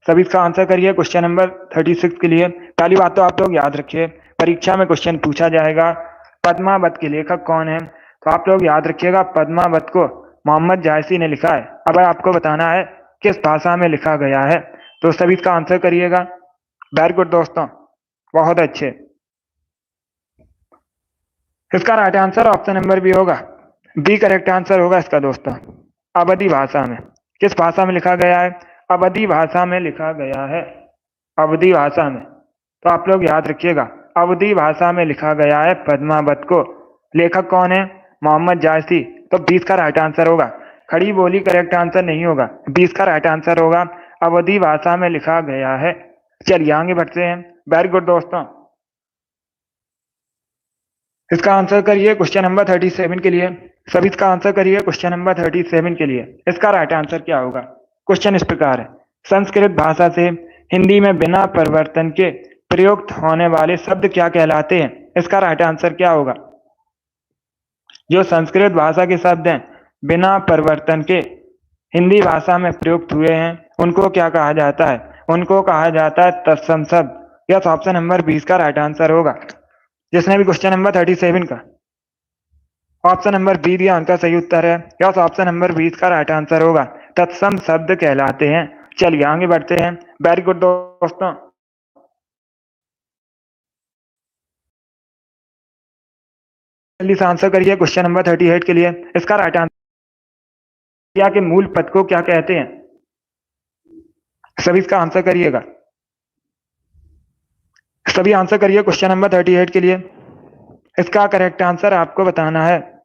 सभी इसका आंसर करिए क्वेश्चन नंबर 36 के लिए। पहली बात तो आप लोग याद रखिए, परीक्षा में क्वेश्चन पूछा जाएगा पद्मावत के लेखक कौन है, तो आप लोग याद रखिएगा पद्मावत को मोहम्मद जायसी ने लिखा है। अब आपको बताना है किस भाषा में लिखा गया है, तो सभी इसका आंसर करिएगा। वेरी गुड दोस्तों, बहुत अच्छे। इसका right answer option number B होगा, बी करेक्ट आंसर होगा इसका दोस्तों। अवधी भाषा में, किस भाषा में लिखा गया है? अवधी भाषा में लिखा गया है, अवधी भाषा में। तो आप लोग याद रखिएगा अवधी भाषा में लिखा गया है पद्मावत को। लेखक कौन है? मोहम्मद जायसी। तो 20 का राइट आंसर होगा। खड़ी बोली करेक्ट आंसर नहीं होगा, 20 का राइट आंसर होगा। अवधी भाषा में लिखा गया है। चलिए आगे बढ़ते हैं। वेरी गुड दोस्तों। इसका आंसर करिए क्वेश्चन नंबर 37 के लिए। सभी इसका आंसर करिए क्वेश्चन नंबर 37 के लिए। इसका राइट आंसर क्या होगा? क्वेश्चन इस प्रकार है, संस्कृत भाषा से हिंदी में बिना परिवर्तन के प्रयुक्त होने वाले शब्द क्या कहलाते हैं? इसका राइट आंसर क्या होगा? जो संस्कृत भाषा के शब्द हैं बिना परिवर्तन के हिंदी भाषा में प्रयुक्त हुए हैं उनको क्या कहा जाता है? उनको कहा जाता है तत्सम शब्द। यस, ऑप्शन नंबर 20 का राइट आंसर होगा। जिसने भी क्वेश्चन नंबर 37 का ऑप्शन नंबर बी दिया उनका सही उत्तर है। यस, ऑप्शन नंबर 20 का राइट आंसर होगा, तत्सम शब्द कहलाते हैं। चलिए आगे बढ़ते हैं। वेरी गुड दोस्तों। जल्दी से आंसर करिए क्वेश्चन नंबर 38 के लिए। इसका राइट आंसर क्रिया के मूल पद को क्या कहते हैं? सभी इसका आंसर करिएगा। सभी आंसर करिए क्वेश्चन नंबर 38 के लिए। इसका करेक्ट आंसर आपको बताना है।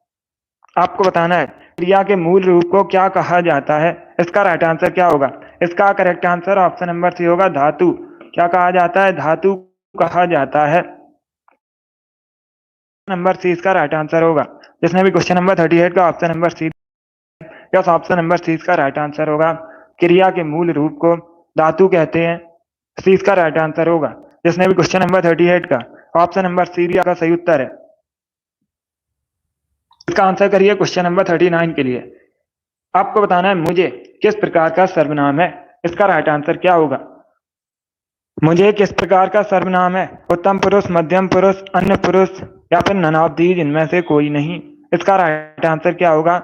आपको बताना है क्रिया के मूल रूप को क्या कहा जाता है। इसका राइट आंसर क्या होगा? इसका correct answer option number C होगा, धातु। क्या कहा जाता है? धातु कहा जाता है। नंबर सी इसका राइट आंसर होगा। जिसने भी क्वेश्चन नंबर 38 का option number C, yes, option number C इसका राइट आंसर होगा। क्रिया के मूल रूप को धातु कहते हैं, सी इसका राइट आंसर होगा। जिसने भी क्वेश्चन नंबर 38 का ऑप्शन नंबर सी दिया का सही उत्तर है। इसका आंसर करिए क्वेश्चन नंबर 39 के लिए। आपको बताना है मुझे किस प्रकार का सर्वनाम है। इसका राइट आंसर क्या होगा? मुझे किस प्रकार का सर्वनाम है? उत्तम पुरुष, मध्यम पुरुष, अन्य पुरुष या फिर नन ऑफ दीज, इनमें से कोई नहीं। इसका राइट आंसर क्या होगा?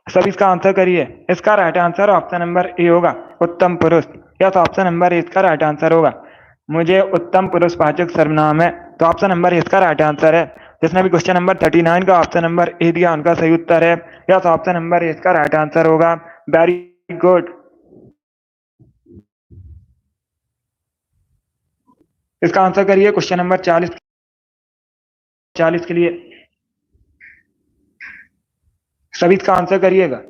सभी इसका आंसर करिए। इसका right answer option number A होगा, उत्तम पुरुष। यस, ऑप्शन नंबर ए इसका राइट आंसर होगा। मुझे उत्तम पुरुषवाचक सर्वनाम है, तो ऑप्शन नंबर ए इसका राइट आंसर है। जिसने भी क्वेश्चन नंबर 39 का ऑप्शन नंबर ए दिया उनका सही उत्तर है। यस, ऑप्शन नंबर ए इसका राइट आंसर होगा। Very good. इसका आंसर करिए क्वेश्चन नंबर 40 के लिए। सभी इसका आंसर करिएगा।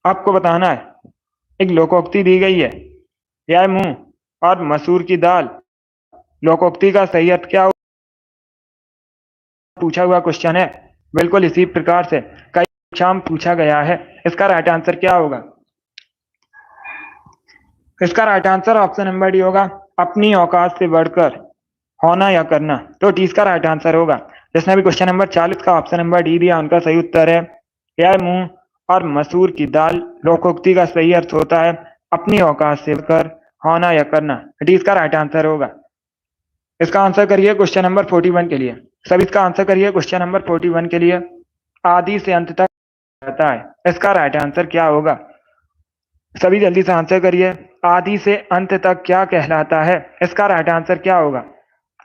आपको बताना है एक लोकोक्ति दी गई है, यह मुंह और मसूर की दाल। लोकोक्ति का सही अर्थ क्या पूछा हुआ क्वेश्चन है। बिल्कुल इसी प्रकार से कई परीक्षा में पूछा गया है। इसका राइट आंसर क्या होगा? इसका right answer option number D होगा, अपनी औकात से बढ़कर होना या करना। तो डी इसका राइट आंसर होगा। जिसने भी क्वेश्चन नंबर 40 का ऑप्शन नंबर डी दिया उनका सही उत्तर है। यह मुंह और मसूर की दाल। लोकोक्ति का सही अर्थ होता है अपनी औकात से बढ़कर होना या करना। डी इसका राइट आंसर होगा। इसका आंसर करिए क्वेश्चन नंबर 41 के लिए। सभी इसका आंसर करिए क्वेश्चन नंबर 41 के लिए। आदि से अंत तक रहता है, इसका राइट आंसर क्या होगा? सभी जल्दी से आंसर करिए। आदि से अंत तक क्या कहलाता है? इसका राइट आंसर क्या होगा?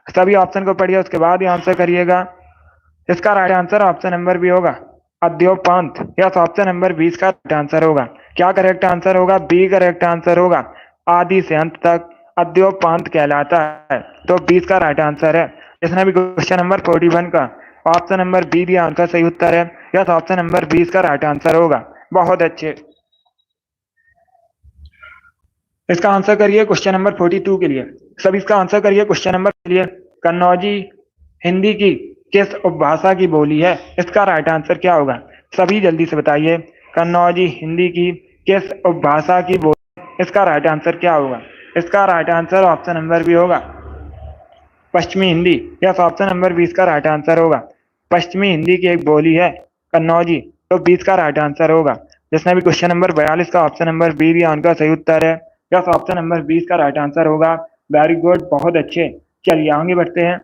सभी ऑप्शन को पढ़िए, उसके बाद ही आंसर करिएगा। इसका right answer option number B होगा, अद्योपांत। यस, ऑप्शन नंबर 20 का राइट आंसर होगा। क्या करेक्ट आंसर होगा? बी करेक्ट आंसर होगा। आदि से अंत तक अद्योपांत कहलाता है, तो 20 का राइट आंसर है। जिसने भी क्वेश्चन नंबर 41 का ऑप्शन नंबर बी दिया उनका सही उत्तर है। यस, ऑप्शन नंबर बी इसका राइट आंसर होगा। बहुत अच्छे। इसका आंसर करिए क्वेश्चन नंबर 42 के लिए। सब इसका आंसर करिए क्वेश्चन नंबर के लिए। कन्नौजी हिंदी की किस उपभाषा की बोली है? इसका राइट आंसर क्या होगा? सभी जल्दी से बताइए। कन्नौजी हिंदी की किस उपभाषा की बोली? इसका राइट आंसर क्या होगा? इसका right answer option number B होगा पश्चिमी हिंदी। यस, ऑप्शन नंबर 20 का राइट आंसर होगा। पश्चिमी हिंदी की एक बोली है कन्नौजी, तो 20 का राइट आंसर होगा। जिसने भी क्वेश्चन नंबर 42 का ऑप्शन नंबर बी दिया उनका सही उत्तर है। यस, ऑप्शन नंबर 20 का राइट आंसर होगा। वेरी गुड, बहुत अच्छे। चलिए आगे बढ़ते हैं।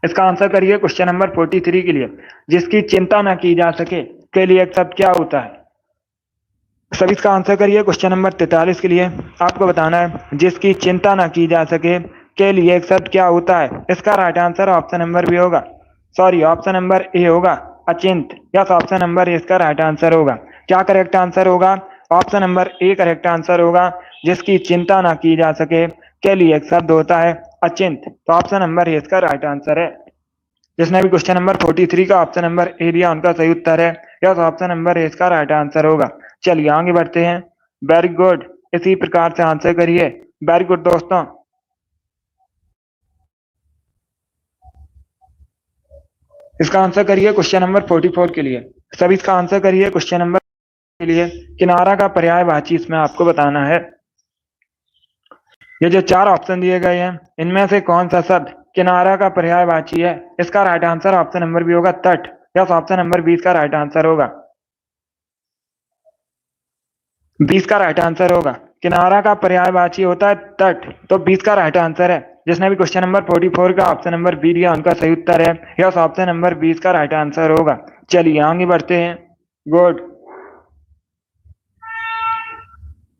इसका आंसर करिए क्वेश्चन नंबर 43 के लिए। जिसकी चिंता न की जा सके के लिए एक शब्द क्या होता है? सभी इसका आंसर करिए क्वेश्चन नंबर 43 के लिए। आपको बताना है जिसकी चिंता न की जा सके के लिए एक शब्द क्या होता है? इसका right answer option number B होगा, सॉरी ऑप्शन नंबर ए होगा, अचिंत। यस, ऑप्शन नंबर ए इसका राइट आंसर होगा। क्या करेक्ट आंसर होगा? Option number A correct answer होगा। जिसकी चिंता ना की जा सके के लिए एक शब्द होता है अचिंत, तो ऑप्शन नंबर ए इसका राइट आंसर है। जिसने भी क्वेश्चन नंबर 43 का ऑप्शन नंबर ए दिया उनका सही उत्तर है। यस, ऑप्शन नंबर ए इसका राइट आंसर होगा। चलिए आगे बढ़ते हैं। वेरी गुड, इसी प्रकार से आंसर करिए। वेरी गुड दोस्तों। इसका आंसर करिए क्वेश्चन नंबर 44 के लिए। सभी इसका आंसर करिए क्वेश्चन नंबर के लिए। किनारा का पर्यायवाची इसमें आपको बताना है। ये जो चार ऑप्शन दिए गए हैं इनमें से कौन सा शब्द किनारा का पर्यायवाची है? इसका right answer option number B होगा, तट। यस, ऑप्शन नंबर 20 का राइट आंसर होगा। 20 का राइट आंसर होगा। किनारा का पर्यायवाची होता है तट, तो 20 का राइट आंसर है। जिसने भी क्वेश्चन नंबर 44 का ऑप्शन नंबर बी दिया उनका सही उत्तर है। यस, ऑप्शन नंबर 20 का राइट आंसर होगा। चलिए आगे बढ़ते हैं। गुड।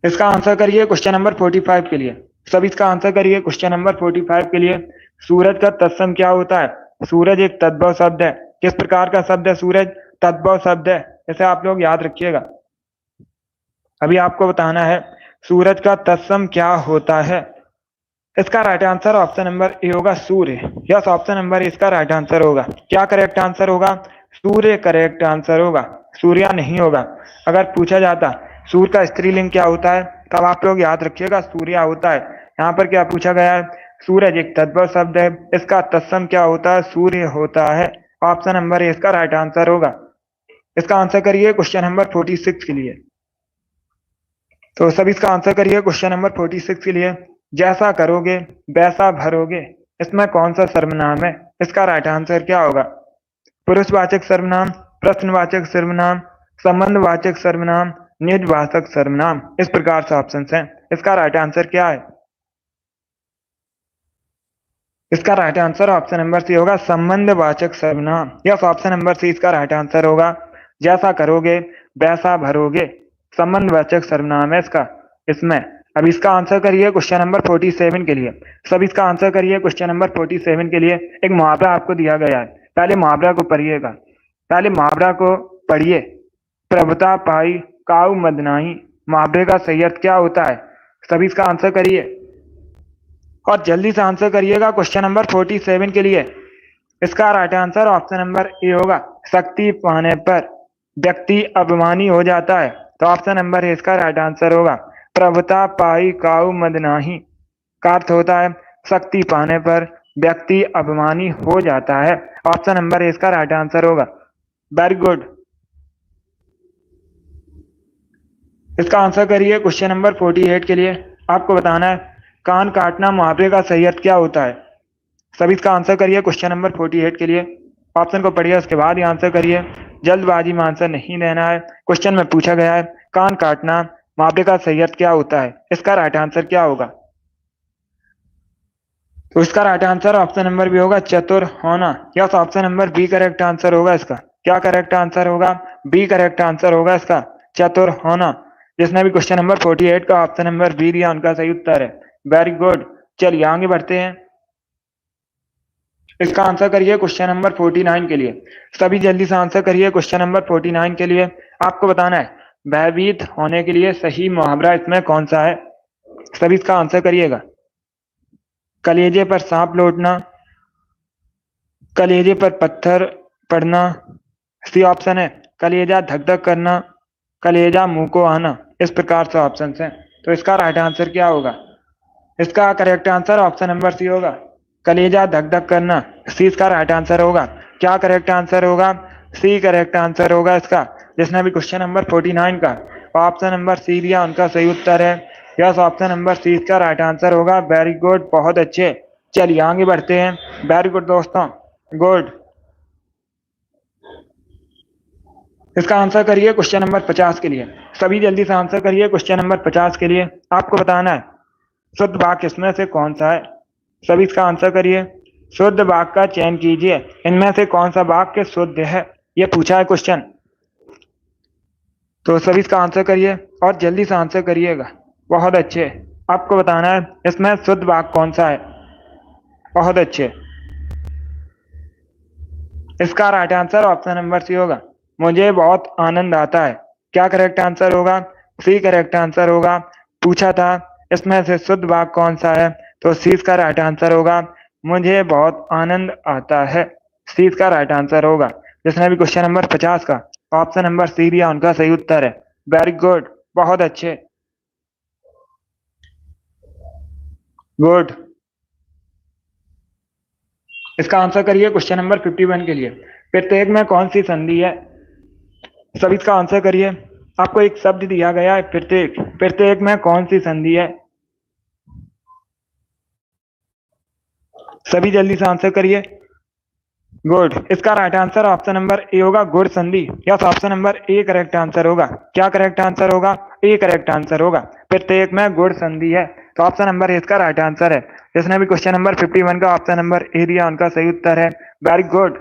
इसका आंसर करिए क्वेश्चन नंबर 45 के लिए। सब इसका आंसर करिए क्वेश्चन नंबर 45 के लिए। सूरज का तत्सम क्या होता है? सूरज एक तद्भव शब्द है। किस प्रकार का शब्द है सूरज? तद्भव शब्द है। इसे आप लोग याद रखिएगा। अभी आपको बताना है सूरज का तत्सम क्या होता है। इसका right answer option number A होगा, सूर्य। यस, ऑप्शन नंबर ए इसका राइट आंसर होगा। क्या करेक्ट आंसर होगा? सूर्य करेक्ट आंसर होगा, सूर्या नहीं होगा। अगर पूछा जाता सूर्य का स्त्रीलिंग क्या होता है तब आप लोग याद रखिएगा सूर्या होता है। यहाँ पर क्या पूछा गया है? सूरज एक तद्भव शब्द है, इसका तत्सम क्या होता है? सूर्य होता है। ऑप्शन नंबर ए इसका राइट आंसर होगा। इसका आंसर करिए क्वेश्चन नंबर 46 के लिए। तो सभी इसका आंसर करिए क्वेश्चन नंबर 46 के लिए। जैसा करोगे वैसा भरोगे, इसमें कौन सा सर्वनाम है? इसका राइट आंसर क्या होगा? पुरुषवाचक सर्वनाम, प्रश्नवाचक सर्वनाम, संबंधवाचक सर्वनाम, निजवाचक सर्वनाम। इस प्रकार से ऑप्शन हैं। इसका राइट आंसर क्या है? इसका right answer option number C होगा, संबंधवाचक सर्वनाम। यस, ऑप्शन नंबर सी इसका राइट आंसर होगा। जैसा करोगे वैसा भरोगे, संबंधवाचक सर्वनाम है इसका इसमें। अब इसका आंसर करिए क्वेश्चन नंबर 47 के लिए। सब इसका आंसर करिए क्वेश्चन नंबर 47 के लिए। एक मुहावरा आपको दिया गया है, पहले मुहावरा को पढ़िएगा। पहले मुहावरा को पढ़िए। प्रभुता पाई काऊ मदनाही, मुहावरे का सही अर्थ क्या होता है? सभी इसका आंसर करिए और जल्दी से आंसर करिएगा क्वेश्चन नंबर 47 के लिए। इसका right answer option number A होगा, शक्ति पाने पर व्यक्ति अभिमानी हो जाता है, तो ऑप्शन नंबर ए इसका राइट आंसर होगा। प्रभुता पाई काऊ मदनाही का अर्थ होता है शक्ति पाने पर व्यक्ति अभिमानी हो जाता है। ऑप्शन नंबर ए इसका राइट आंसर होगा। Very good. इसका आंसर करिए क्वेश्चन नंबर 48 के लिए। आपको बताना है कान काटना मुहावरे का सही अर्थ क्या होता है? सभी इसका आंसर करिए क्वेश्चन नंबर 48 के लिए। ऑप्शन को पढ़िए उसके बाद ही आंसर करिए। जल्दबाजी में आंसर नहीं देना है। क्वेश्चन में पूछा गया है कान काटना मुहावरे का सही अर्थ क्या होता है? इसका राइट आंसर क्या होगा? तो इसका right answer option number B होगा, चतुर होना। Yes, option number B correct answer होगा इसका। क्या करेक्ट आंसर होगा? बी करेक्ट आंसर होगा इसका, चतुर होना। जिसने भी क्वेश्चन नंबर 48 का ऑप्शन नंबर बी दिया उनका सही उत्तर है। Very good. चलिए आगे बढ़ते हैं। इसका आंसर करिए क्वेश्चन नंबर 49 के लिए। सभी जल्दी से आंसर करिए क्वेश्चन नंबर 49 के लिए। आपको बताना है भयभीत होने के लिए सही मुहावरा इसमें कौन सा है? सभी इसका आंसर करिएगा। कलेजे पर सांप लौटना, कलेजे पर पत्थर पड़ना। सी ऑप्शन है कलेजा धक धक करना, कलेजा मुंह को आना। इस प्रकार से ऑप्शन हैं, तो इसका राइट आंसर क्या होगा? इसका correct answer option number C होगा, कलेजा धक धक करना। सी इसका राइट आंसर होगा। क्या करेक्ट आंसर होगा? सी करेक्ट आंसर होगा इसका। जिसने भी क्वेश्चन नंबर 49 का ऑप्शन नंबर सी दिया उनका सही उत्तर है। यस, ऑप्शन नंबर सी इसका राइट आंसर होगा। वेरी गुड, बहुत अच्छे। चलिए आगे बढ़ते हैं। वेरी गुड दोस्तों, गुड। इसका आंसर करिए क्वेश्चन नंबर 50 के लिए। सभी जल्दी से आंसर करिए क्वेश्चन नंबर 50 के लिए। आपको बताना है शुद्ध वाक्य इसमें से कौन सा है। सभी इसका आंसर करिए। शुद्ध वाक्य का चयन कीजिए, इनमें से कौन सा वाक्य शुद्ध है, ये पूछा है क्वेश्चन। तो सभी इसका आंसर करिए और जल्दी से आंसर करिएगा। बहुत अच्छे। आपको बताना है इसमें शुद्ध वाक्य कौन सा है। बहुत अच्छे। इसका right answer option number C होगा, मुझे बहुत आनंद आता है। क्या करेक्ट आंसर होगा? सी करेक्ट आंसर होगा। पूछा था इसमें से शुद्ध वाक्य कौन सा है, तो सी इसका राइट आंसर होगा, मुझे बहुत आनंद आता है। सी इसका राइट आंसर होगा। जिसने भी क्वेश्चन नंबर 50 का ऑप्शन नंबर सी दिया उनका सही उत्तर है। वेरी गुड, बहुत अच्छे, गुड। इसका आंसर करिए क्वेश्चन नंबर 51 के लिए। प्रत्येक में कौन सी संधि है? सभी इसका आंसर करिए। आपको एक शब्द दिया गया है प्रत्येक, प्रत्येक में कौन सी संधि है? सभी जल्दी से आंसर करिए। गुड। इसका right answer option number A होगा, गुड संधि। Yes, option number A correct answer होगा। क्या करेक्ट आंसर होगा? ए करेक्ट आंसर होगा। प्रत्येक में गुड संधि है, तो ऑप्शन नंबर ए इसका राइट आंसर है। जिसने भी क्वेश्चन नंबर 51 का ऑप्शन नंबर ए दिया उनका सही उत्तर है। Very good.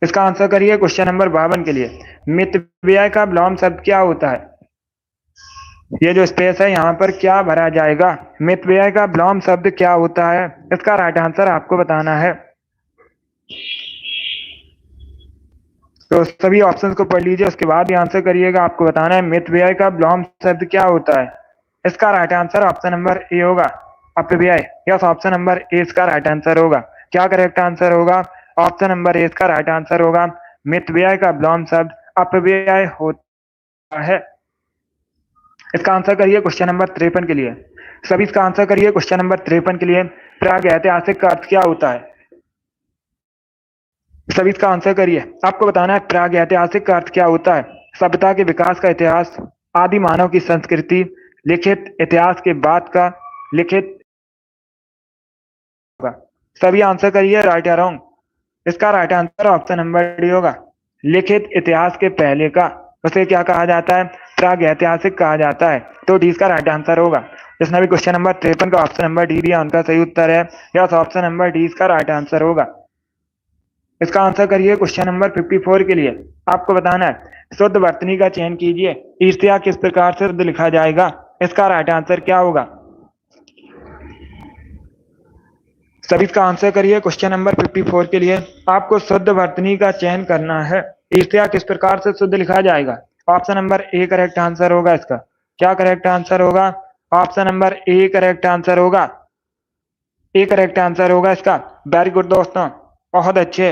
इसका आंसर करिए क्वेश्चन नंबर 52 के लिए। मितव्यय का विलोम शब्द क्या होता है? ये जो स्पेस है यहाँ पर क्या भरा जाएगा? मितव्यय का विलोम शब्द क्या होता है? इसका राइट आंसर आपको बताना है। तो सभी ऑप्शंस को पढ़ लीजिए, उसके बाद ही आंसर करिएगा। आपको बताना है मितव्यय का विलोम शब्द क्या होता है। इसका right answer option number A होगा, अपव्यय। यस, ऑप्शन नंबर ए इसका राइट आंसर होगा। क्या करेक्ट आंसर होगा? ऑप्शन नंबर ए इसका राइट आंसर होगा। मितव्यय का विलोम शब्द अपव्यय होता है। इसका आंसर करिए क्वेश्चन नंबर 53 के लिए। सभी इसका आंसर करिए क्वेश्चन नंबर 53 के लिए। प्रागैतिहासिक का अर्थ क्या होता है? सभी इसका आंसर करिए। आपको बताना है प्रागैतिहासिक का अर्थ क्या होता है। सभ्यता के विकास का इतिहास, आदि मानव की संस्कृति, लिखित इतिहास के बाद का, लिखित होगा। सभी आंसर करिए, राइट या रॉन्ग। इसका right answer option number D होगा, लिखित इतिहास के पहले का। उसे क्या कहा जाता है? प्रागैतिहासिक कहा जाता है। तो डी इसका राइट आंसर होगा। जिसने भी क्वेश्चन नंबर 53 का ऑप्शन नंबर डी दिया उनका सही उत्तर है। यस, ऑप्शन नंबर डी इसका राइट आंसर होगा। इसका आंसर करिए क्वेश्चन नंबर 54 के लिए। आपको बताना है शुद्ध वर्तनी का चयन कीजिए। ईर्ष्या किस प्रकार से शुद्ध लिखा जाएगा? इसका राइट आंसर क्या होगा? सभी इसका आंसर करिए क्वेश्चन नंबर 54 के लिए। आपको शुद्ध वर्तनी का चयन करना है। ईर्ष्या किस प्रकार से शुद्ध लिखा जाएगा? Option number A correct answer होगा इसका। क्या करेक्ट आंसर होगा? Option number A correct answer होगा। ए करेक्ट आंसर होगा इसका। वेरी गुड दोस्तों, बहुत अच्छे।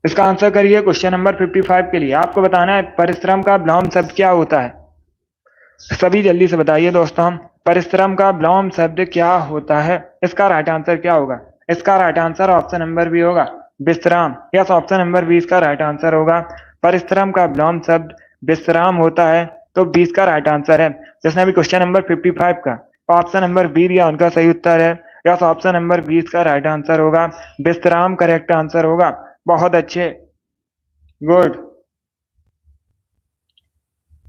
इसका आंसर करिए क्वेश्चन नंबर 55 के लिए। आपको बताना है परिश्रम का विलोम शब्द क्या होता है। सभी जल्दी से बताइए दोस्तों, परिश्रम का विलोम शब्द क्या होता है? इसका राइट आंसर क्या होगा? इसका right answer option number B होगा, विश्राम। यस, ऑप्शन नंबर बी इसका राइट आंसर होगा। परिश्रम का विलोम शब्द विश्राम होता है, तो 20 का राइट आंसर है। जिसने भी क्वेश्चन नंबर 55 का ऑप्शन नंबर बी दिया उनका सही उत्तर है। यस, ऑप्शन नंबर 20 का राइट आंसर होगा, विश्राम करेक्ट आंसर होगा। बहुत अच्छे, गुड।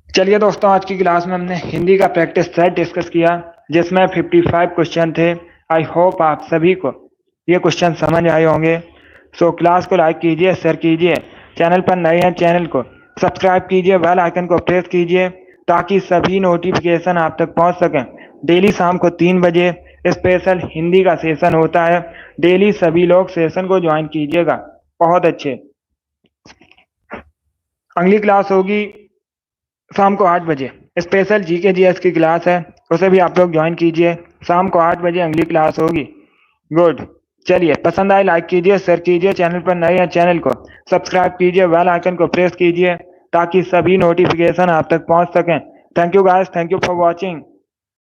चलिए दोस्तों, आज की क्लास में हमने हिंदी का प्रैक्टिस सेट डिस्कस किया, जिसमें 55 क्वेश्चन थे। आई होप आप सभी को ये क्वेश्चन समझ आए होंगे। सो क्लास को लाइक कीजिए, शेयर कीजिए। चैनल पर नए हैं, चैनल को सब्सक्राइब कीजिए, बेल आइकन को प्रेस कीजिए, ताकि सभी नोटिफिकेशन आप तक पहुंच सकें। डेली शाम को 3 बजे स्पेशल हिंदी का सेशन होता है। डेली सभी लोग सेशन को ज्वाइन कीजिएगा। बहुत अच्छे। अगली क्लास होगी शाम को 8 बजे। स्पेशल जीके जीएस की क्लास है, उसे भी आप लोग ज्वाइन कीजिए। शाम को 8 बजे अगली क्लास होगी। गुड। चलिए, पसंद आए लाइक कीजिए, शेयर कीजिए, चैनल पर नए हैं चैनल को सब्सक्राइब कीजिए, बेल आइकन को प्रेस कीजिए ताकि सभी नोटिफिकेशन आप तक पहुंच सकें। Thank you guys, thank you for watching.